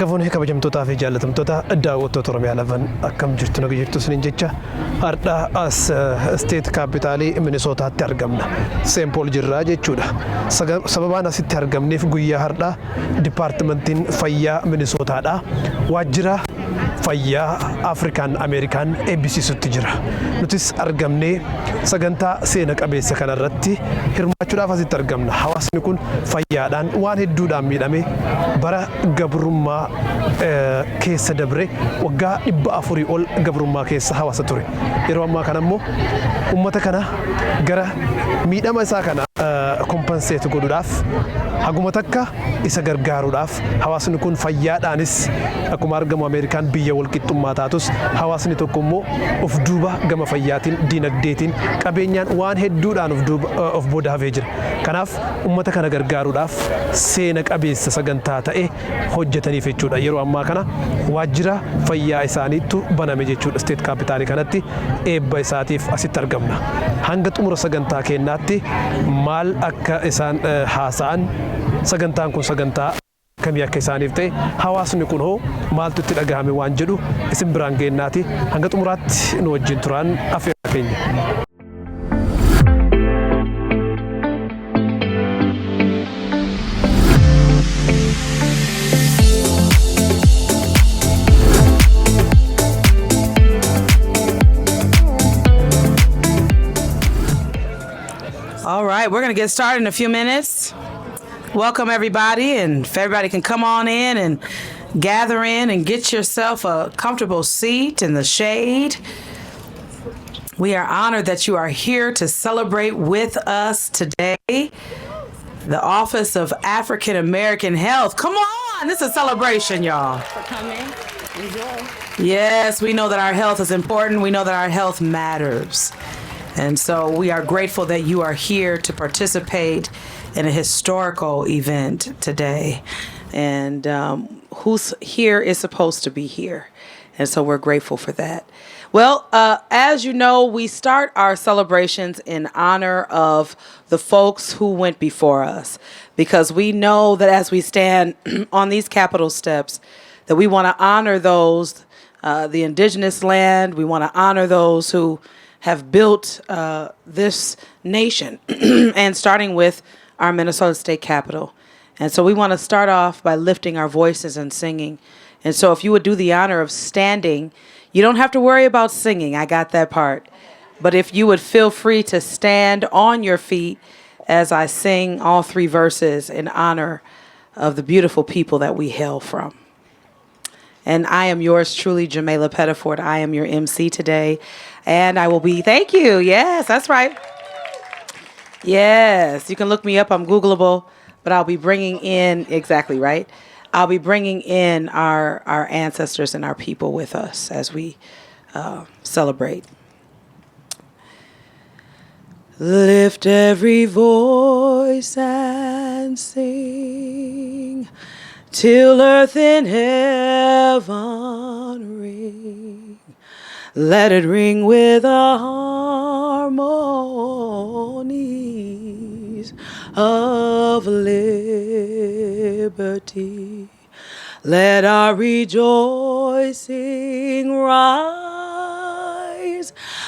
Harkafuun kabajamtoota fi jaallatamtoota daawwattoota OROMIA11 akkam jirtu naga jirtu sinin jecha har'a as state capitaalii Minnesootaatti argamna. St. Paul jirraa jechuudha. Sababaan asitti argamneef guyyaa har'a dipaartimentiin fayyaa Minnesootaadha. Waajjira Fayyaa Afrikaan Ameerikaan eebbisiisutti jira. Nutis argamnee sagantaa seena qabeessa kanarratti hirmaachuudhaaf asitti argamna. Hawaasni kun fayyaadhaan waan hedduudhaan miidhame bara gabrummaa keessa dabre waggaa 400 ol gabrummaa keessa hawaasa ture. Yeroo ammaa kana immoo uummata kana gara miidhama isaa kana kompenseetu godhuudhaaf haguma takka isa gargaaruudhaaf hawaasni kun fayyaadhaanis akkuma argamu Ameerikaan biyya walqixxummaa taatus hawaasni tokko immoo of duuba gama fayyaatiin diinagdeetiin qabeenyaan waan hedduudhaan of booda hafee jira. Kanaaf uummata kana gargaaruudhaaf seena qabeessa sagantaa ta'e hojjetaniif jechuudha. Yeroo ammaa kana waajjira fayyaa isaaniitu baname jechuudha. State capitaalii kanatti eebba isaatiif asitti argamna. Hanga xumura sagantaa keenyaatti maal akka isaan haasa'an sagantaan kun sagantaa kamii akka isaaniif ta'e hawaasni kun hoo maaltu itti dhagahame waan jedhu isin biraan geennaati. Hanga xumuraatti nu wajjin turaan afeerra keenya. All right, we're going to get started in a few minutes. Welcome everybody, and if everybody can come on in and gather in and get yourself a comfortable seat in the shade. We are honored that you are here to celebrate with us today. The Office of African American Health. Come on, this is a celebration, y'all. For coming. Enjoy. Yes, we know that our health is important. We know that our health matters. And so we are grateful that you are here to participate in a historical event today. And who's here is supposed to be here. And so we're grateful for that. Well, as you know, we start our celebrations in honor of the folks who went before us, because we know that as we stand on these Capitol steps, that we want to honor those, the indigenous land. We want to honor those who have built this nation, and starting with our Minnesota State Capitol. And so we want to start off by lifting our voices and singing. And so if you would do the honor of standing, you don't have to worry about singing. I got that part. But if you would feel free to stand on your feet as I sing all three verses in honor of the beautiful people that we hail from. And I am yours truly, Jamela Pettiford. I am your MC today. And I will be, thank you. Yes, that's right. Yes, you can look me up. I'm Googleable. But I'll be bringing in, exactly right. I'll be bringing in our ancestors and our people with us as we celebrate. Lift every voice and sing till earth and heaven ring. Let it ring with the harmonies of liberty. Let our rejoicing rise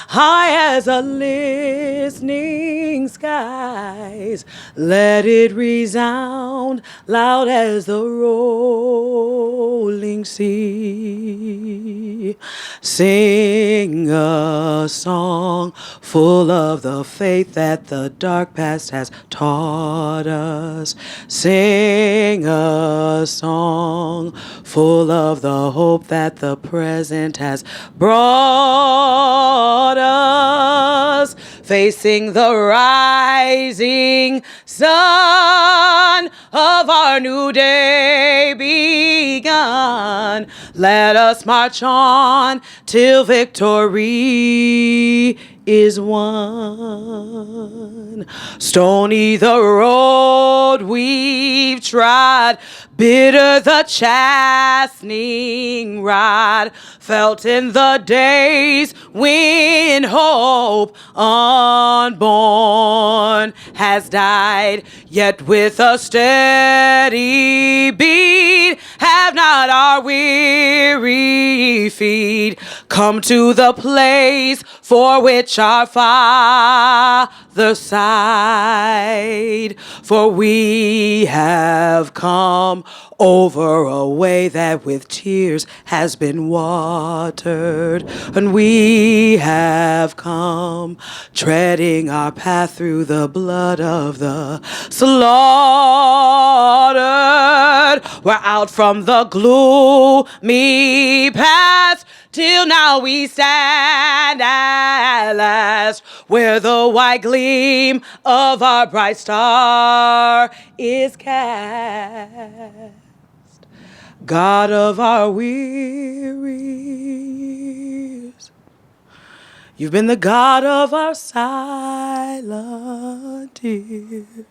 high as a listening skies. Let it resound loud as the rolling sea. Sing a song full of the faith that the dark past has taught us. Sing a song full of the hope that the present has brought us. Facing the rising sun of our new day begun. Let us march on till victory is one. Stony the road we've trod, bitter the chastening rod, felt in the days when hope unborn has died, yet with a steady beat have not our weary feet come to the place for which our Father sighed. For we have come over a way that with tears has been watered, and we have come treading our path through the blood of the slaughtered. We're out from the gloomy past, till now we stand at last, where the white gleam of our bright star is cast. God of our weary years, you've been the God of our silent tears.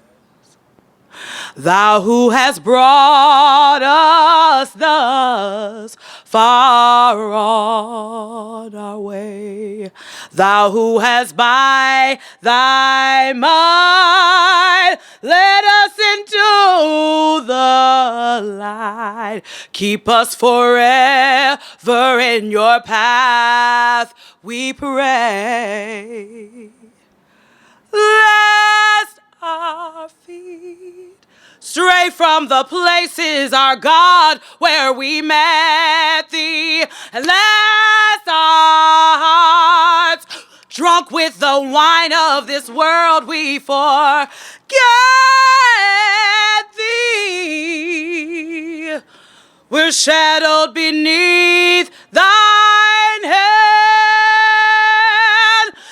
Thou who hast brought us thus far on our way, thou who hast by thy might led us into the light, keep us forever in your path, we pray. Lest our feet stray from the places, our God, where we met thee, and lest our hearts, drunk with the wine of this world, we forget thee. We're shadowed beneath thine hand,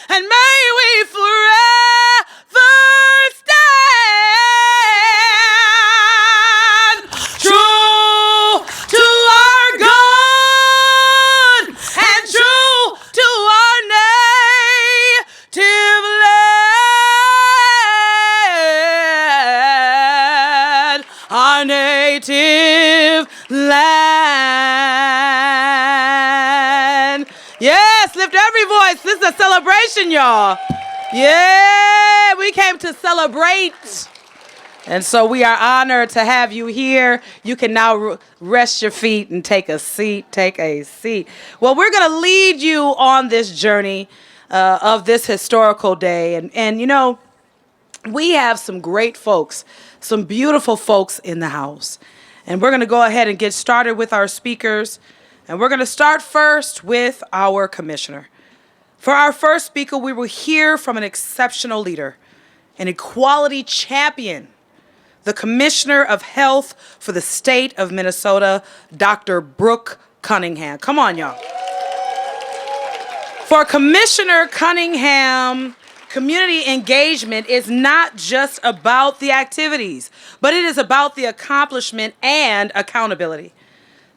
and may we forever stand true to our God and true to our native land, our native land. Yes, lift every voice. This is a celebration, y'all. Yeah, we came to celebrate. And so we are honored to have you here. You can now rest your feet and take a seat. Take a seat. Well, we're going to lead you on this journey of this historical day. And you know, we have some great folks, some beautiful folks in the house. And we're going to go ahead and get started with our speakers. And we're going to start first with our commissioner. For our first speaker, we will hear from an exceptional leader, an equality champion, the Commissioner of Health for the state of Minnesota, Dr. Brooke Cunningham. Come on, y'all. For Commissioner Cunningham, community engagement is not just about the activities, but it is about the accomplishment and accountability.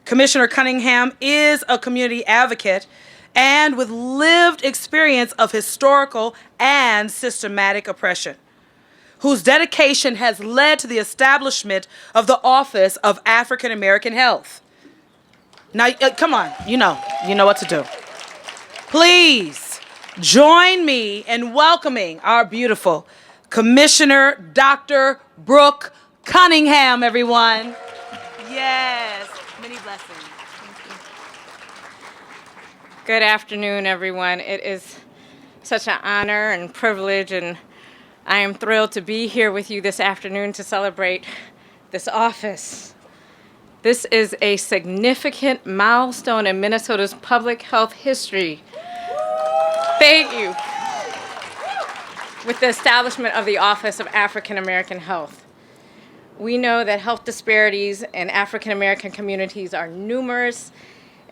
Commissioner Cunningham is a community advocate and with lived experience of historical and systematic oppression, whose dedication has led to the establishment of the Office of African American Health. Now, come on, you know what to do. Please join me in welcoming our beautiful Commissioner Dr. Brooke Cunningham, everyone. Yes, many blessings. Good afternoon, everyone. It is such an honor and privilege, and I am thrilled to be here with you this afternoon to celebrate this office. This is a significant milestone in Minnesota's public health history. Thank you. With the establishment of the Office of African American Health. We know that health disparities in African American communities are numerous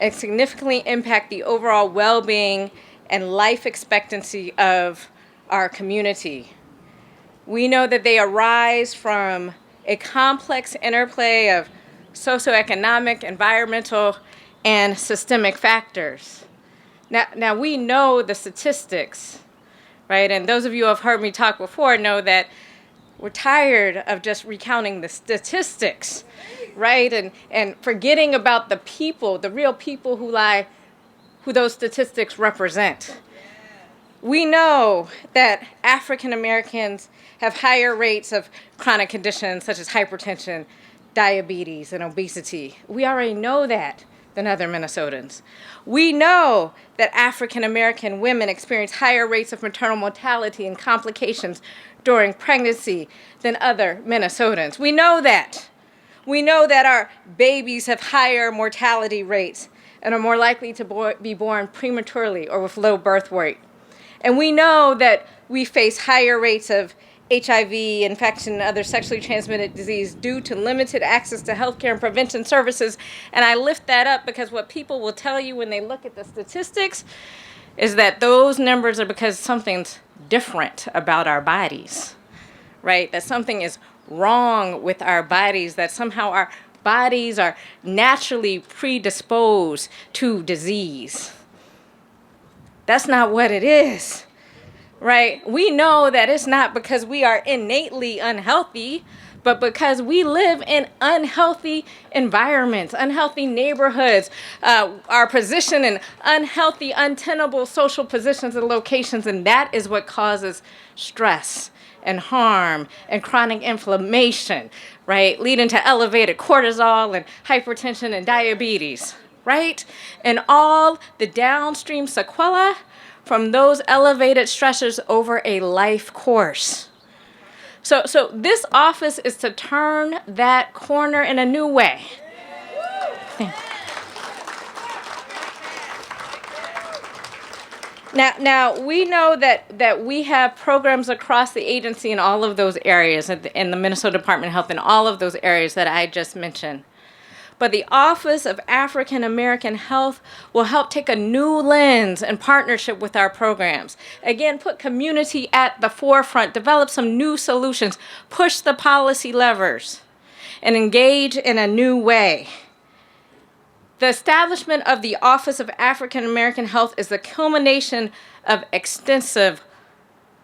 and significantly impact the overall well-being and life expectancy of our community. We know that they arise from a complex interplay of socioeconomic, environmental, and systemic factors. Now we know the statistics, right? And those of you who have heard me talk before know that we're tired of just recounting the statistics, right? And forgetting about the people, the real people who those statistics represent. We know that African Americans have higher rates of chronic conditions such as hypertension, diabetes, and obesity. We already know that than other Minnesotans. We know that African American women experience higher rates of maternal mortality and complications during pregnancy than other Minnesotans. We know that. We know that our babies have higher mortality rates and are more likely to be born prematurely or with low birth weight. And we know that we face higher rates of HIV infection and other sexually transmitted disease due to limited access to healthcare and prevention services. And I lift that up because what people will tell you when they look at the statistics is that those numbers are because something's different about our bodies, right? That something is wrong with our bodies, that somehow our bodies are naturally predisposed to disease. That's not what it is, right? We know that it's not because we are innately unhealthy, but because we live in unhealthy environments, unhealthy neighborhoods, our position in unhealthy, untenable social positions and locations, and that is what causes stress and harm and chronic inflammation, right? Leading to elevated cortisol and hypertension and diabetes, right? And all the downstream sequelae from those elevated stressors over a life course. So this office is to turn that corner in a new way. Now we know that we have programs across the agency in all of those areas, in the Minnesota Department of Health, in all of those areas that I just mentioned. But the Office of African American Health will help take a new lens in partnership with our programs. Again, put community at the forefront, develop some new solutions, push the policy levers, and engage in a new way. The establishment of the Office of African American Health is the culmination of extensive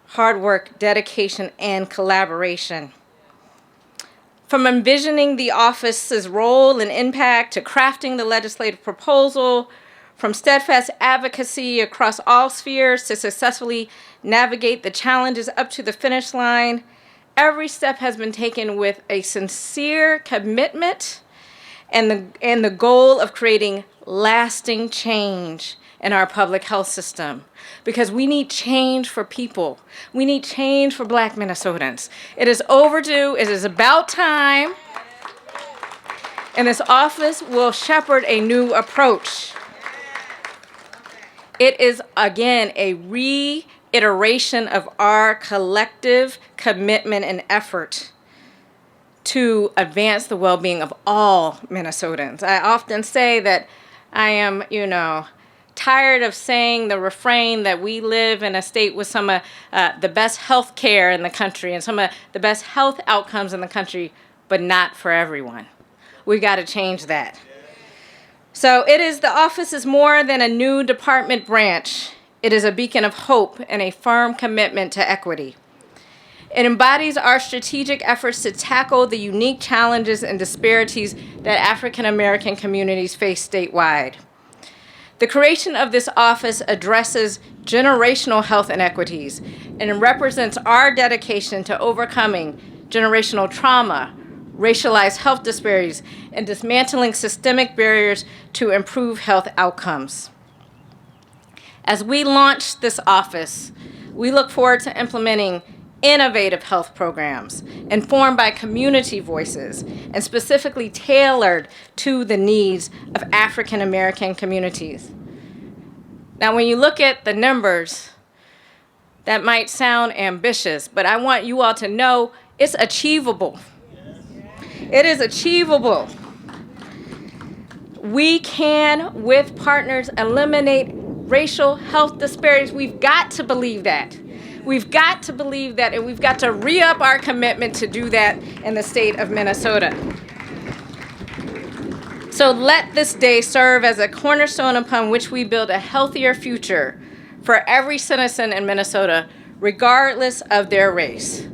hard work, dedication, and collaboration. From envisioning the office's role and impact to crafting the legislative proposal, from steadfast advocacy across all spheres to successfully navigate the challenges up to the finish line, every step has been taken with a sincere commitment and the goal of creating lasting change in our public health system. Because we need change for people. We need change for Black Minnesotans. It is overdue. It is about time. And this office will shepherd a new approach. It is, again, a reiteration of our collective commitment and effort to advance the well-being of all Minnesotans. I often say that I am, tired of saying the refrain that we live in a state with some of the best health care in the country and some of the best health outcomes in the country, but not for everyone. We got to change that. So the office is more than a new department branch. It is a beacon of hope and a firm commitment to equity. It embodies our strategic efforts to tackle the unique challenges and disparities that African American communities face statewide. The creation of this office addresses generational health inequities and represents our dedication to overcoming generational trauma, racialized health disparities, and dismantling systemic barriers to improve health outcomes. As we launch this office, we look forward to implementing innovative health programs informed by community voices and specifically tailored to the needs of African American communities. Now, when you look at the numbers, that might sound ambitious, but I want you all to know it's achievable. It is achievable. We can, with partners, eliminate racial health disparities. We've got to believe that. We've got to believe that, and we've got to re-up our commitment to do that in the state of Minnesota. So let this day serve as a cornerstone upon which we build a healthier future for every citizen in Minnesota, regardless of their race.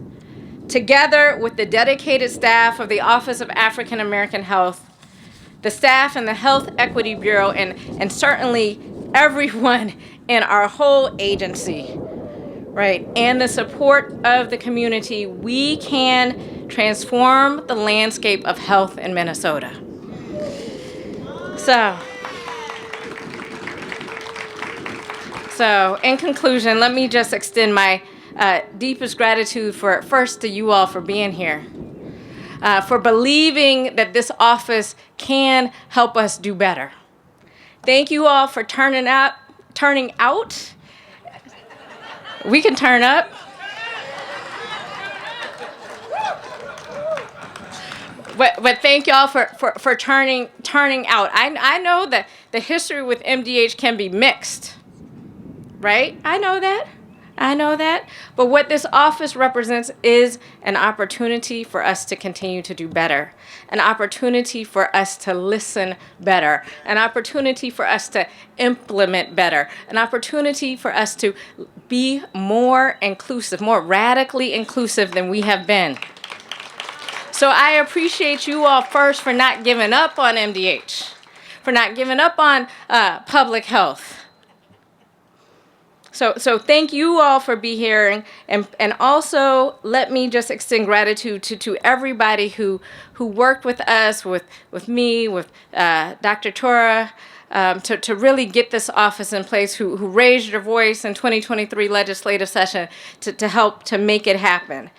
Together with the dedicated staff of the Office of African American Health, the staff in the Health Equity Bureau, and certainly everyone in our whole agency, right, and the support of the community, we can transform the landscape of health in Minnesota. So in conclusion, let me just extend my deepest gratitude first to you all for being here, for believing that this office can help us do better. Thank you all for turning out. We can turn up. But thank y'all for turning out. I know that the history with MDH can be mixed, right? I know that. But what this office represents is an opportunity for us to continue to do better, an opportunity for us to listen better, an opportunity for us to implement better, an opportunity for us to be more inclusive, more radically inclusive than we have been. So I appreciate you all first for not giving up on MDH, for not giving up on public health. So thank you all for being here, and also let me just extend gratitude to everybody who worked with us, with me, with Dr. Tura, to really get this office in place, who raised your voice in 2023 legislative session to help to make it happen.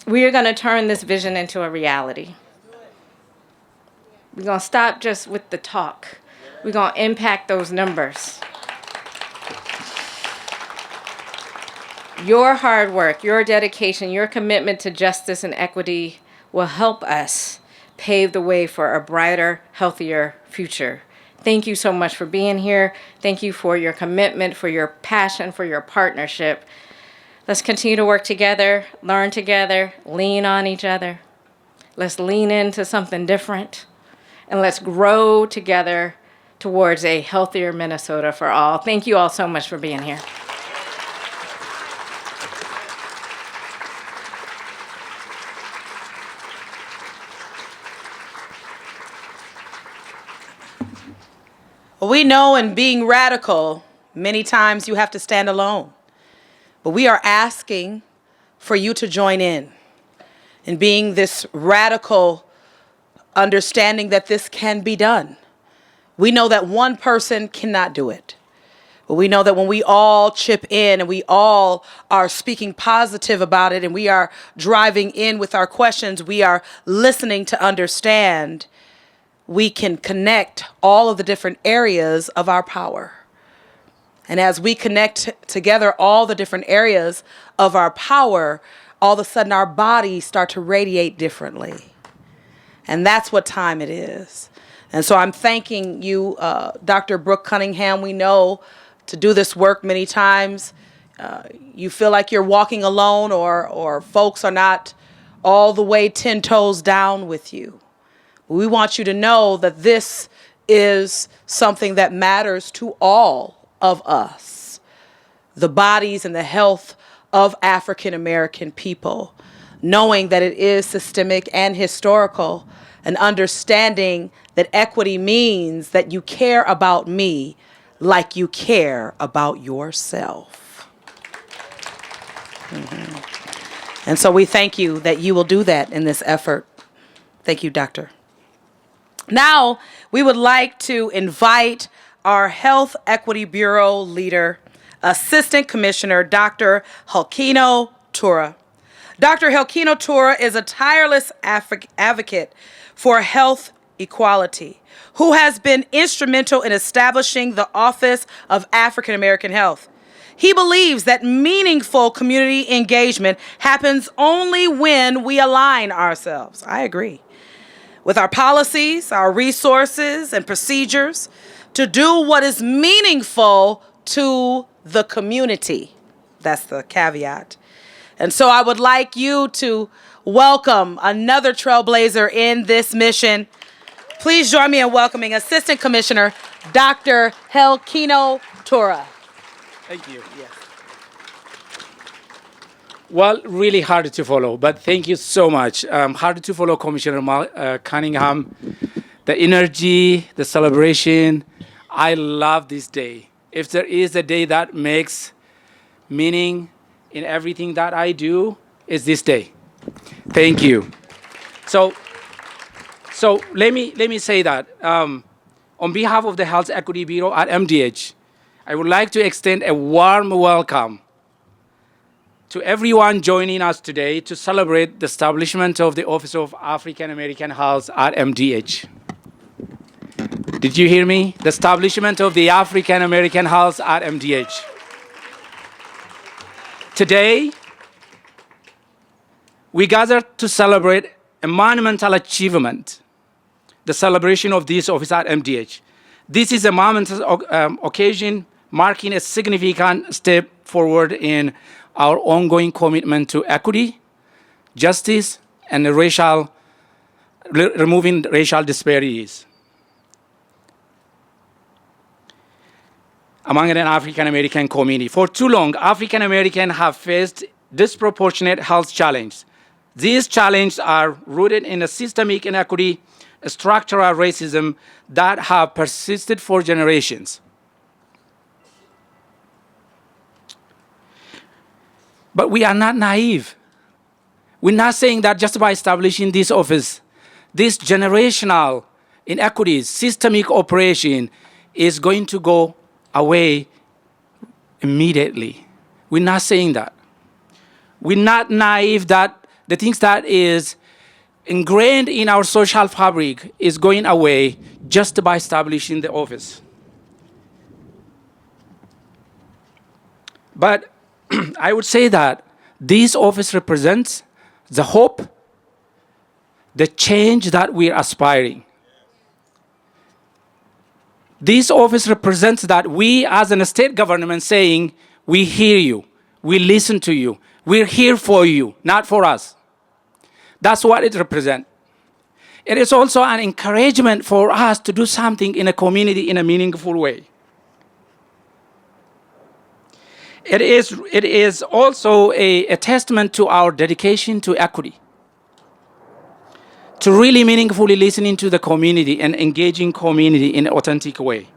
We are going to turn this vision into a reality. We're going to stop just with the talk. We're going to impact those numbers. Your hard work, your dedication, your commitment to justice and equity will help us pave the way for a brighter, healthier future. Thank you so much for being here. Thank you for your commitment, for your passion, for your partnership. Let's continue to work together, learn together, lean on each other. Let's lean into something different, and let's grow together towards a healthier Minnesota for all. Thank you all so much for being here. We know in being radical, many times you have to stand alone. But we are asking for you to join in being this radical understanding that this can be done. We know that one person cannot do it. But we know that when we all chip in and we all are speaking positive about it and we are driving in with our questions, we are listening to understand, we can connect all of the different areas of our power. And as we connect together all the different areas of our power, all of a sudden our bodies start to radiate differently. And that's what time it is. And so I'm thanking you, Dr. Brooke Cunningham. We know to do this work many times, you feel like you're walking alone or folks are not all the way 10 toes down with you. We want you to know that this is something that matters to all of us, the bodies and the health of African American people, knowing that it is systemic and historical, and understanding that equity means that you care about me like you care about yourself. And so we thank you that you will do that in this effort. Thank you, Doctor. Now, we would like to invite our Health Equity Bureau leader, Assistant Commissioner Dr. Helkino Tura. Dr. Helkino Tura is a tireless advocate for health equality, who has been instrumental in establishing the Office of African American Health. He believes that meaningful community engagement happens only when we align ourselves. I agree. With our policies, our resources, and procedures to do what is meaningful to the community. That's the caveat. And so I would like you to welcome another trailblazer in this mission. Please join me in welcoming Assistant Commissioner Dr. Helkino Tura. Thank you. Yes. Well, really hard to follow, but thank you so much. Hard to follow, Commissioner Cunningham. The energy, the celebration. I love this day. If there is a day that makes meaning in everything that I do, it's this day. Thank you. So let me say that on behalf of the Health Equity Bureau at MDH, I would like to extend a warm welcome to everyone joining us today to celebrate the establishment of the Office of African American Health at MDH. Did you hear me? The establishment of the African American Health at MDH. Today, we gather to celebrate a monumental achievement, the celebration of this office at MDH. This is a momentous occasion marking a significant step forward in our ongoing commitment to equity, justice, and removing racial disparities among an African American community. For too long, African Americans have faced disproportionate health challenges. These challenges are rooted in a systemic inequity, structural racism that have persisted for generations. But we are not naive. We're not saying that just by establishing this office, this generational inequities, systemic operation is going to go away immediately. We're not saying that. We're not naive that the things that is ingrained in our social fabric is going away just by establishing the office. But I would say that this office represents the hope, the change that we're aspiring. This office represents that we as a state government saying, we hear you, we listen to you, we're here for you, not for us. That's what it represents. It is also an encouragement for us to do something in a community in a meaningful way. It is also a testament to our dedication to equity, to really meaningfully listening to the community and engaging community in an authentic way,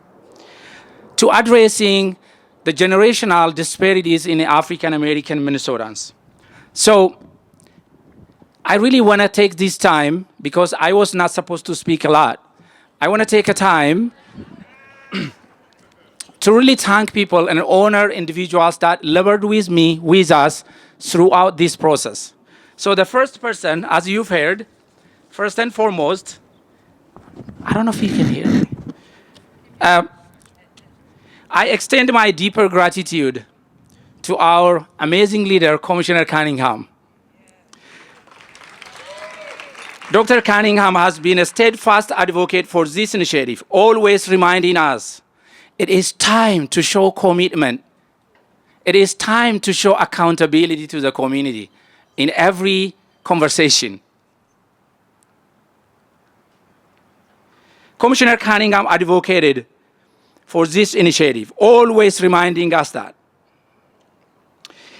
to addressing the generational disparities in African American Minnesotans. So I really want to take this time, because I was not supposed to speak a lot. I want to take a time to really thank people and honor individuals that labored with us throughout this process. So the first person, as you've heard, first and foremost, I don't know if you can hear me. I extend my deeper gratitude to our amazing leader, Commissioner Cunningham. Dr. Cunningham has been a steadfast advocate for this initiative, always reminding us it is time to show commitment. It is time to show accountability to the community in every conversation. Commissioner Cunningham advocated for this initiative, always reminding us that.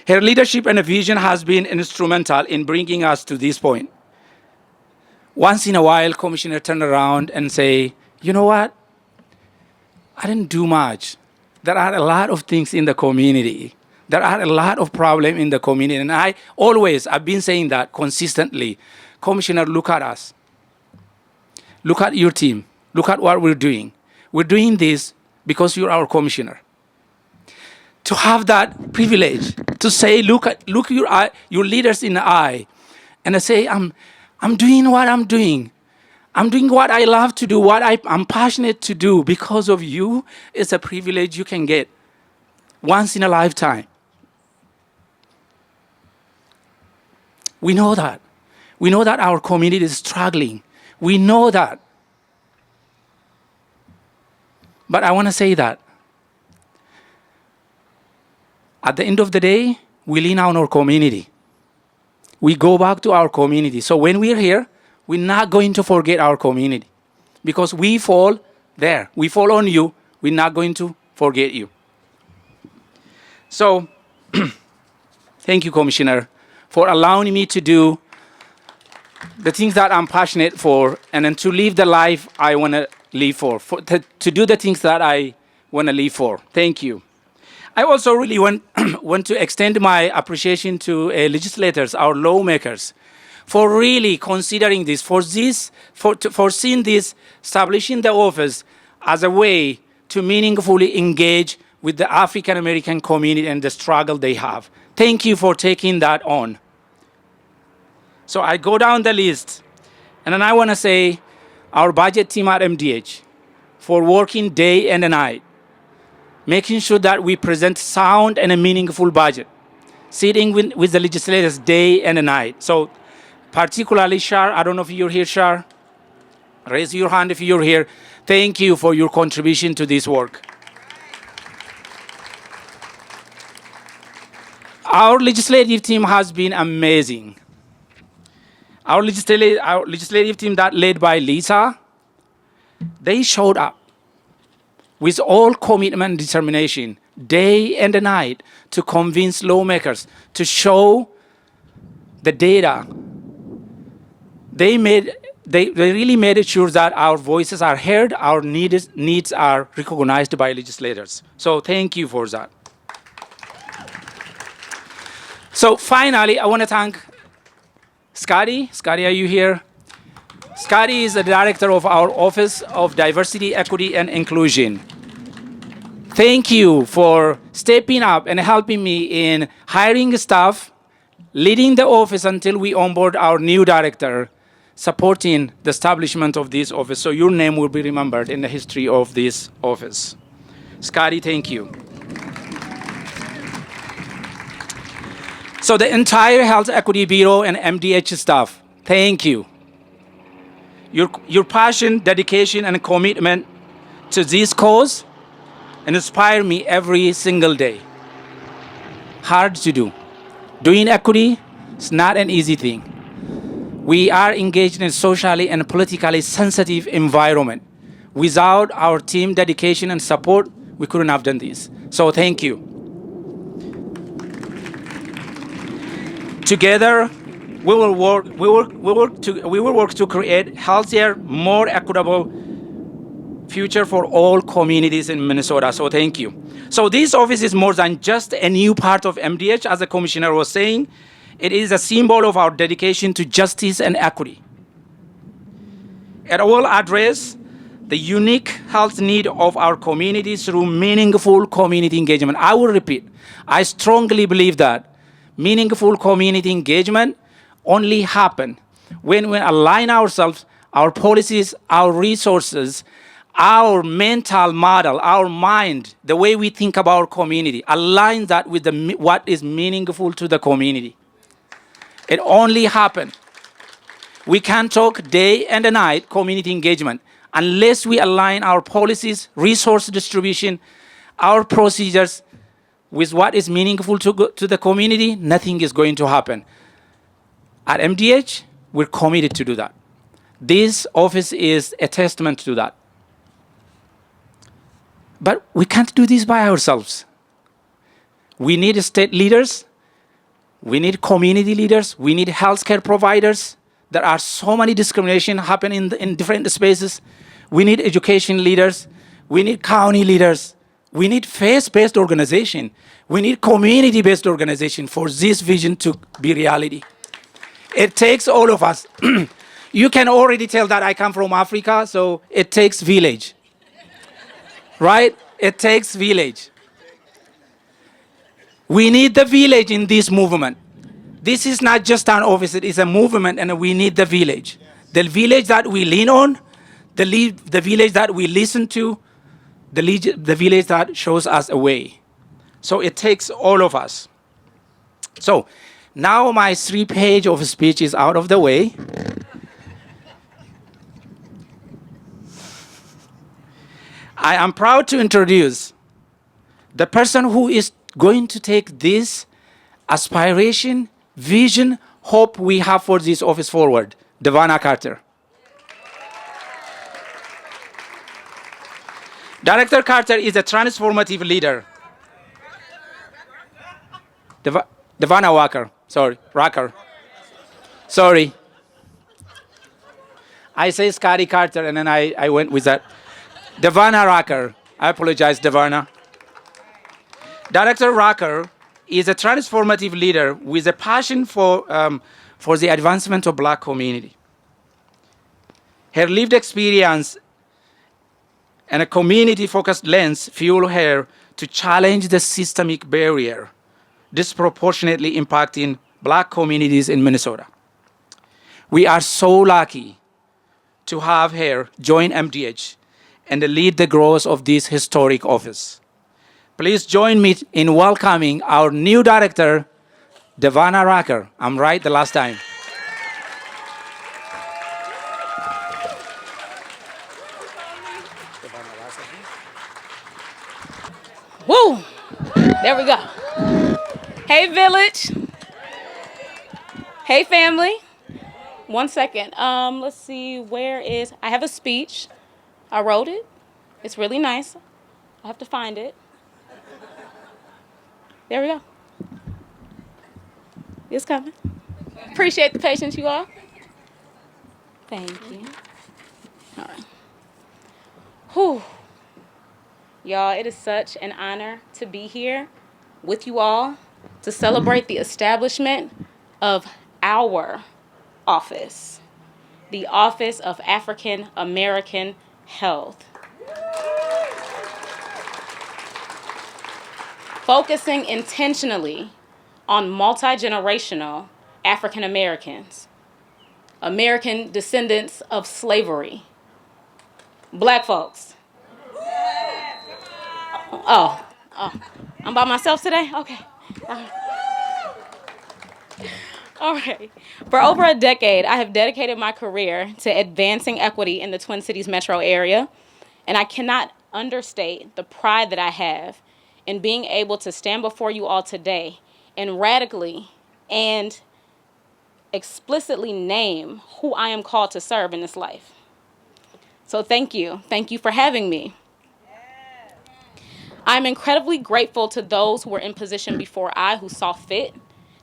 Her leadership and vision has been instrumental in bringing us to this point. Once in a while, Commissioner turned around and say, you know what? I didn't do much. There are a lot of things in the community. There are a lot of problems in the community. And I've been saying that consistently. Commissioner, look at us. Look at your team. Look at what we're doing. We're doing this because you're our commissioner. To have that privilege, to say, look your leaders in the eye, and to say, I'm doing what I'm doing. I'm doing what I love to do, what I'm passionate to do because of you. It's a privilege you can get once in a lifetime. We know that. We know that our community is struggling. We know that. But I want to say that at the end of the day, we lean on our community. We go back to our community. So when we're here, we're not going to forget our community, because we fall there. We fall on you. We're not going to forget you. So, thank you, Commissioner, for allowing me to do the things that I'm passionate for, and then to live the life I want to live to do the things that I want to live for. Thank you. I also really want to extend my appreciation to legislators, our lawmakers, for really considering this, for seeing this, establishing the office as a way to meaningfully engage with the African American community and the struggle they have. Thank you for taking that on. So I go down the list, and then I want to say our budget team at MDH for working day and night, making sure that we present sound and a meaningful budget, sitting with the legislators day and night. So particularly Shar, I don't know if you're here, Shar. Raise your hand if you're here. Thank you for your contribution to this work. Our legislative team has been amazing. Our legislative team that led by Lisa, they showed up with all commitment and determination, day and night, to convince lawmakers, to show the data. They really made sure that our voices are heard, our needs are recognized by legislators. So thank you for that. So finally, I want to thank Scotty. Scotty, are you here? Scotty is the director of our Office of Diversity, Equity, and Inclusion. Thank you for stepping up and helping me in hiring staff, leading the office until we onboard our new director, supporting the establishment of this office. So your name will be remembered in the history of this office. Scotty, thank you. So the entire Health Equity Bureau and MDH staff, thank you. Your passion, dedication, and commitment to this cause inspire me every single day. Hard to do. Doing equity is not an easy thing. We are engaged in a socially and politically sensitive environment. Without our team dedication and support, we couldn't have done this. So thank you. Together, we will work to create healthier, more equitable future for all communities in Minnesota. So thank you. So this office is more than just a new part of MDH, as the commissioner was saying. It is a symbol of our dedication to justice and equity. It will address the unique health need of our communities through meaningful community engagement. I will repeat, I strongly believe that meaningful community engagement only happen when we align ourselves, our policies, our resources, our mental model, our mind, the way we think about community, align that with what is meaningful to the community. It only happens. We can't talk day and night community engagement unless we align our policies, resource distribution, our procedures with what is meaningful to the community. Nothing is going to happen. At MDH, we're committed to do that. This office is a testament to that. But we can't do this by ourselves. We need state leaders. We need community leaders. We need healthcare providers. There are so many discrimination happening in different spaces. We need education leaders. We need county leaders. We need faith-based organization. We need community-based organization for this vision to be reality. It takes all of us. You can already tell that I come from Africa, so it takes village. Right? It takes village. We need the village in this movement. This is not just an office, it is a movement, and we need the village. The village that we lean on, the village that we listen to, the village that shows us a way. So it takes all of us. So now my 3-page of speech is out of the way. I am proud to introduce the person who is going to take this aspiration, vision, hope we have for this office forward, Deana Carter. Director Carter is a transformative leader. Deana Walker. Sorry, Rucker. Sorry. I say Scotty Carter, and then I went with that. Deana Rucker. I apologize, Deana. Director Rucker is a transformative leader with a passion for the advancement of Black community. Her lived experience and a community-focused lens fuel her to challenge the systemic barrier disproportionately impacting Black communities in Minnesota. We are so lucky to have her join MDH and lead the growth of this historic office. Please join me in welcoming our new director, Deana Rucker. I'm right the last time. Woo! There we go. Hey, village. Hey, family. 1 second. Let's see. I have a speech. I wrote it. It's really nice. I have to find it. There we go. It's coming. Appreciate the patience, you all. Thank you. All right. Whew. Y'all, it is such an honor to be here with you all to celebrate the establishment of our office, the Office of African American Health. Focusing intentionally on multi-generational African Americans, American descendants of slavery, Black folks. Oh, I'm by myself today? Okay. All right. For over a decade, I have dedicated my career to advancing equity in the Twin Cities metro area, and I cannot understate the pride that I have in being able to stand before you all today and radically and explicitly name who I am called to serve in this life. So thank you. Thank you for having me. I'm incredibly grateful to those who were in position before I who saw fit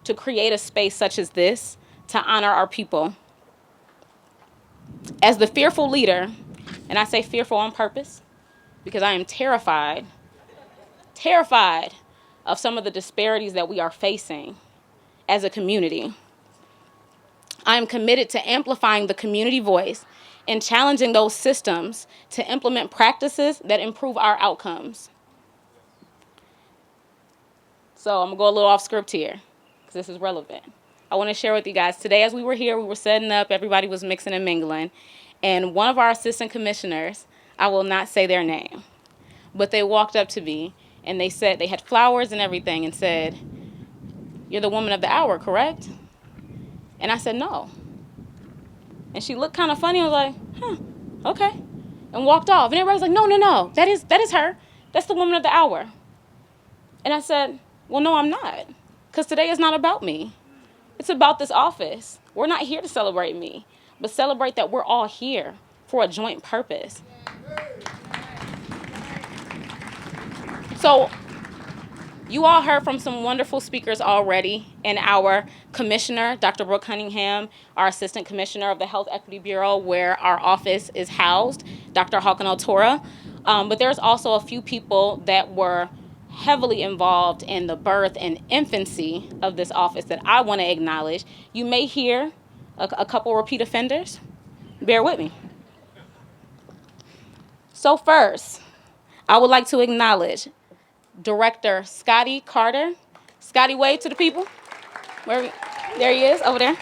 to create a space such as this to honor our people. As the fearful leader, and I say fearful on purpose because I am terrified of some of the disparities that we are facing as a community. I am committed to amplifying the community voice and challenging those systems to implement practices that improve our outcomes. So I'm gonna go a little off script here because this is relevant. I wanna share with you guys, today as we were here, we were setting up, everybody was mixing and mingling, and one of our assistant commissioners, I will not say their name, but they walked up to me and they said, they had flowers and everything and said, "You're the woman of the hour, correct?" And I said, "No." And she looked kind of funny. I was like, okay. And walked off. And everybody was like, no, that is her. That's the woman of the hour. And I said, well, no, I'm not. Because today is not about me. It's about this office. We're not here to celebrate me, but celebrate that we're all here for a joint purpose. So you all heard from some wonderful speakers already, and our commissioner, Dr. Brooke Cunningham, our assistant commissioner of the Health Equity Bureau, where our office is housed, Dr. Tura. But there's also a few people that were heavily involved in the birth and infancy of this office that I want to acknowledge. You may hear a couple repeat offenders. Bear with me. So first, I would like to acknowledge Director Scotty Carter. Scotty, wave to the people. There he is, over there.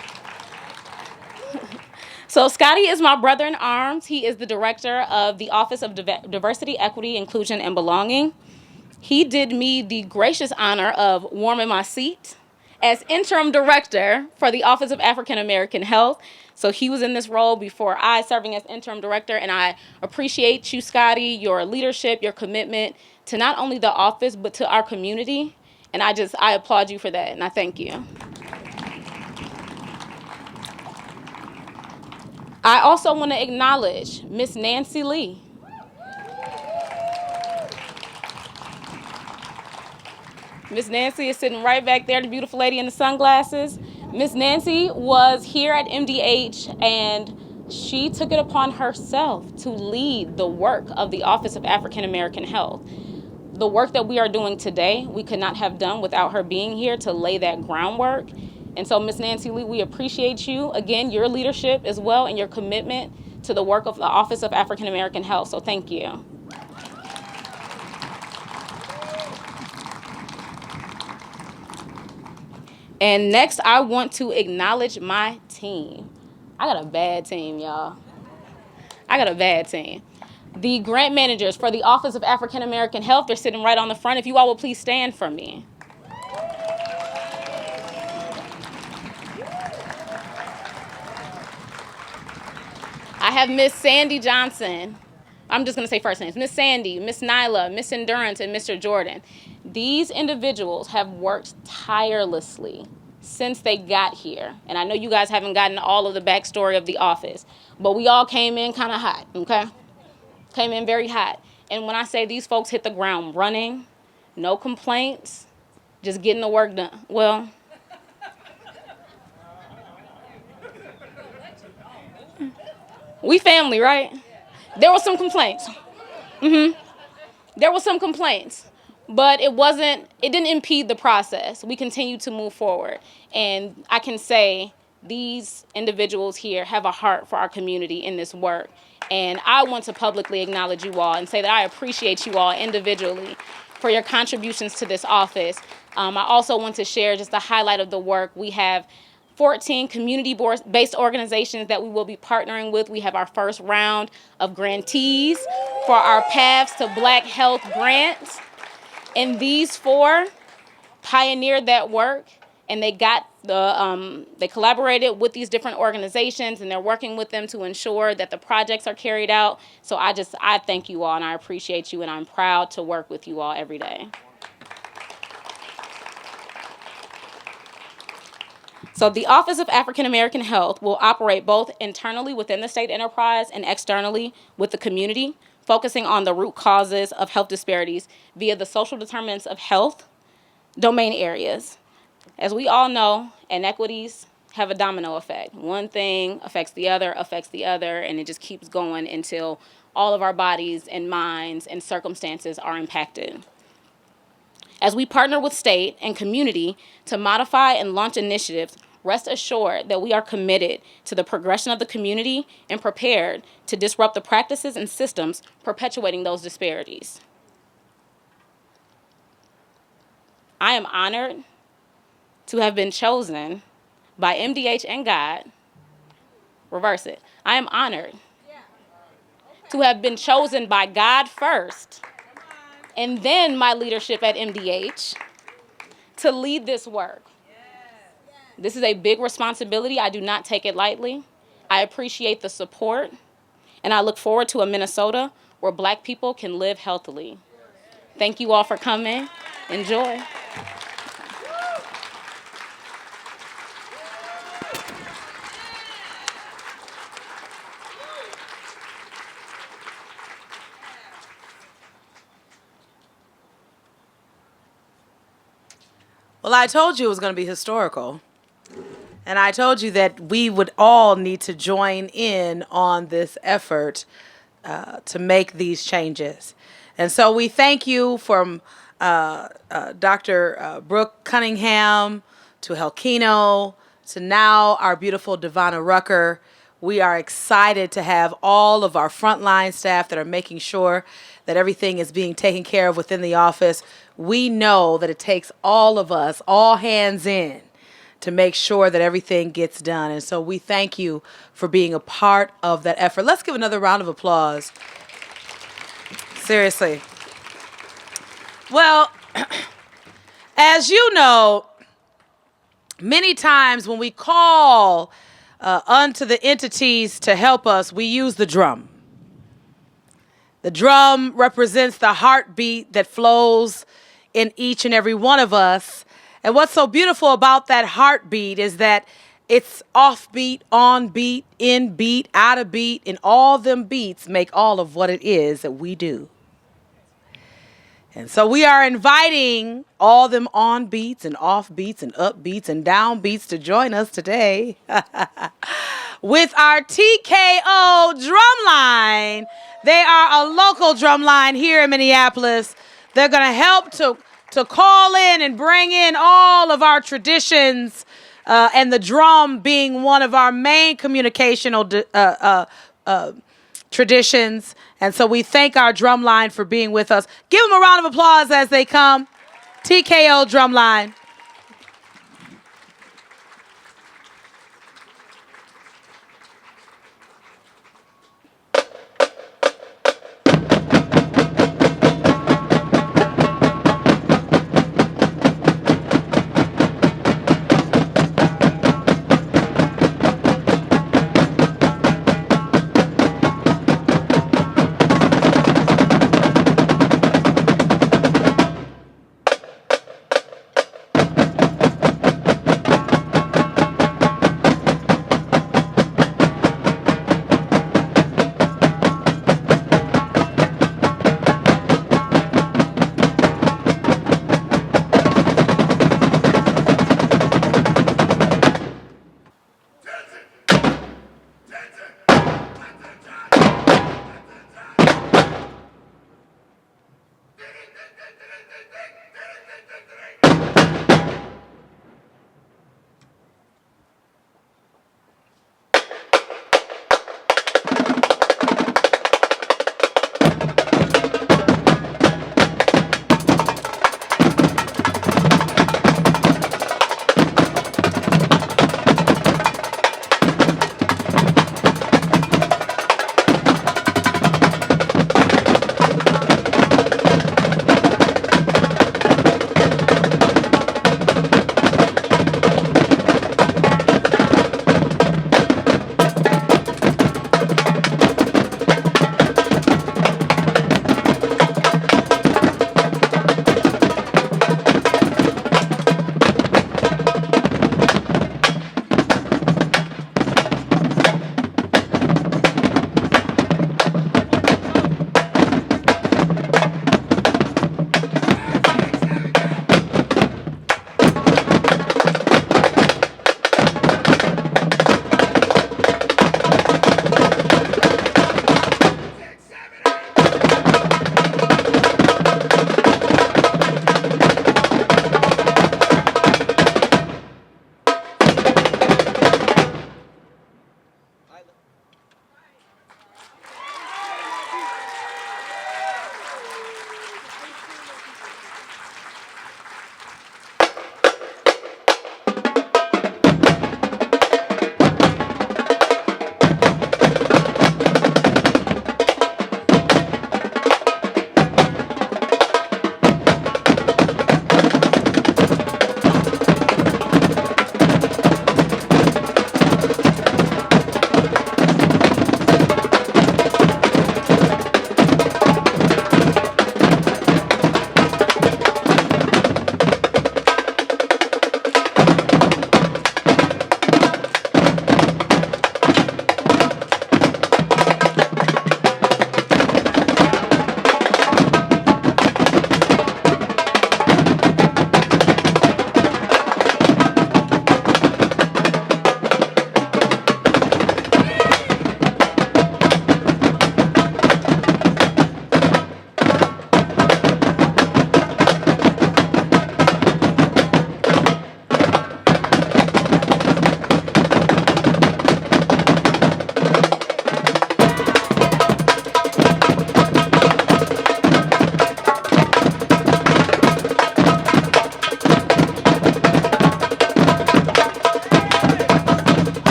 So Scotty is my brother in arms. He is the director of the Office of Diversity, Equity, Inclusion, and Belonging. He did me the gracious honor of warming my seat as interim director for the Office of African American Health. So he was in this role before I, serving as interim director, and I appreciate you, Scotty, your leadership, your commitment to not only the office, but to our community. And I applaud you for that, and I thank you. I also want to acknowledge Miss Nancy Lee. Miss Nancy is sitting right back there, the beautiful lady in the sunglasses. Miss Nancy was here at MDH, and she took it upon herself to lead the work of the Office of African American Health. The work that we are doing today, we could not have done without her being here to lay that groundwork. And so, Miss Nancy Lee, we appreciate you, again, your leadership as well, and your commitment to the work of the Office of African American Health. So thank you. And next, I want to acknowledge my team. I got a bad team, y'all. I got a bad team. The grant managers for the Office of African American Health, they're sitting right on the front. If you all will please stand for me. I have Miss Sandy Johnson. I'm just going to say first names. Miss Sandy, Miss Nyla, Miss Endurance, and Mr. Jordan. These individuals have worked tirelessly since they got here. And I know you guys haven't gotten all of the backstory of the office, but we all came in kind of hot, okay? Came in very hot. And when I say these folks hit the ground running, no complaints, just getting the work done. Well, we family, right? There were some complaints. There were some complaints, but it didn't impede the process. We continued to move forward. And I can say these individuals here have a heart for our community in this work. And I want to publicly acknowledge you all and say that I appreciate you all individually for your contributions to this office. I also want to share just a highlight of the work. We have 14 community-based organizations that we will be partnering with. We have our first round of grantees for our Paths to Black Health grants. And these 4 pioneered that work, and they collaborated with these different organizations, and they're working with them to ensure that the projects are carried out. So I thank you all, and I appreciate you, and I'm proud to work with you all every day. So the Office of African American Health will operate both internally within the state enterprise and externally with the community, focusing on the root causes of health disparities via the social determinants of health domain areas. As we all know, inequities have a domino effect. One thing affects the other, and it just keeps going until all of our bodies and minds and circumstances are impacted. As we partner with state and community to modify and launch initiatives, rest assured that we are committed to the progression of the community and prepared to disrupt the practices and systems perpetuating those disparities. I am honored to have been chosen by MDH and God. Reverse it. I am honored to have been chosen by God first, and then my leadership at MDH, to lead this work. This is a big responsibility. I do not take it lightly. I appreciate the support, and I look forward to a Minnesota where Black people can live healthily. Thank you all for coming. Enjoy. Well, I told you it was going to be historical. And I told you that we would all need to join in on this effort to make these changes. And so we thank you from Dr. Brooke Cunningham to Helkino to now our beautiful Deana Rucker. We are excited to have all of our frontline staff that are making sure that everything is being taken care of within the office. We know that it takes all of us, all hands in, to make sure that everything gets done. And so we thank you for being a part of that effort. Let's give another round of applause. Seriously. Well, as you know, many times when we call unto the entities to help us, we use the drum. The drum represents the heartbeat that flows in each and every one of us. And what's so beautiful about that heartbeat is that it's off beat, on beat, in beat, out of beat, and all them beats make all of what it is that we do. And so we are inviting all them on beats and off beats and up beats and down beats to join us today with our TKO drumline. They are a local drumline here in Minneapolis. They're going to help to call in and bring in all of our traditions, and the drum being one of our main communicational traditions. And so we thank our drumline for being with us. Give them a round of applause as they come. TKO drumline.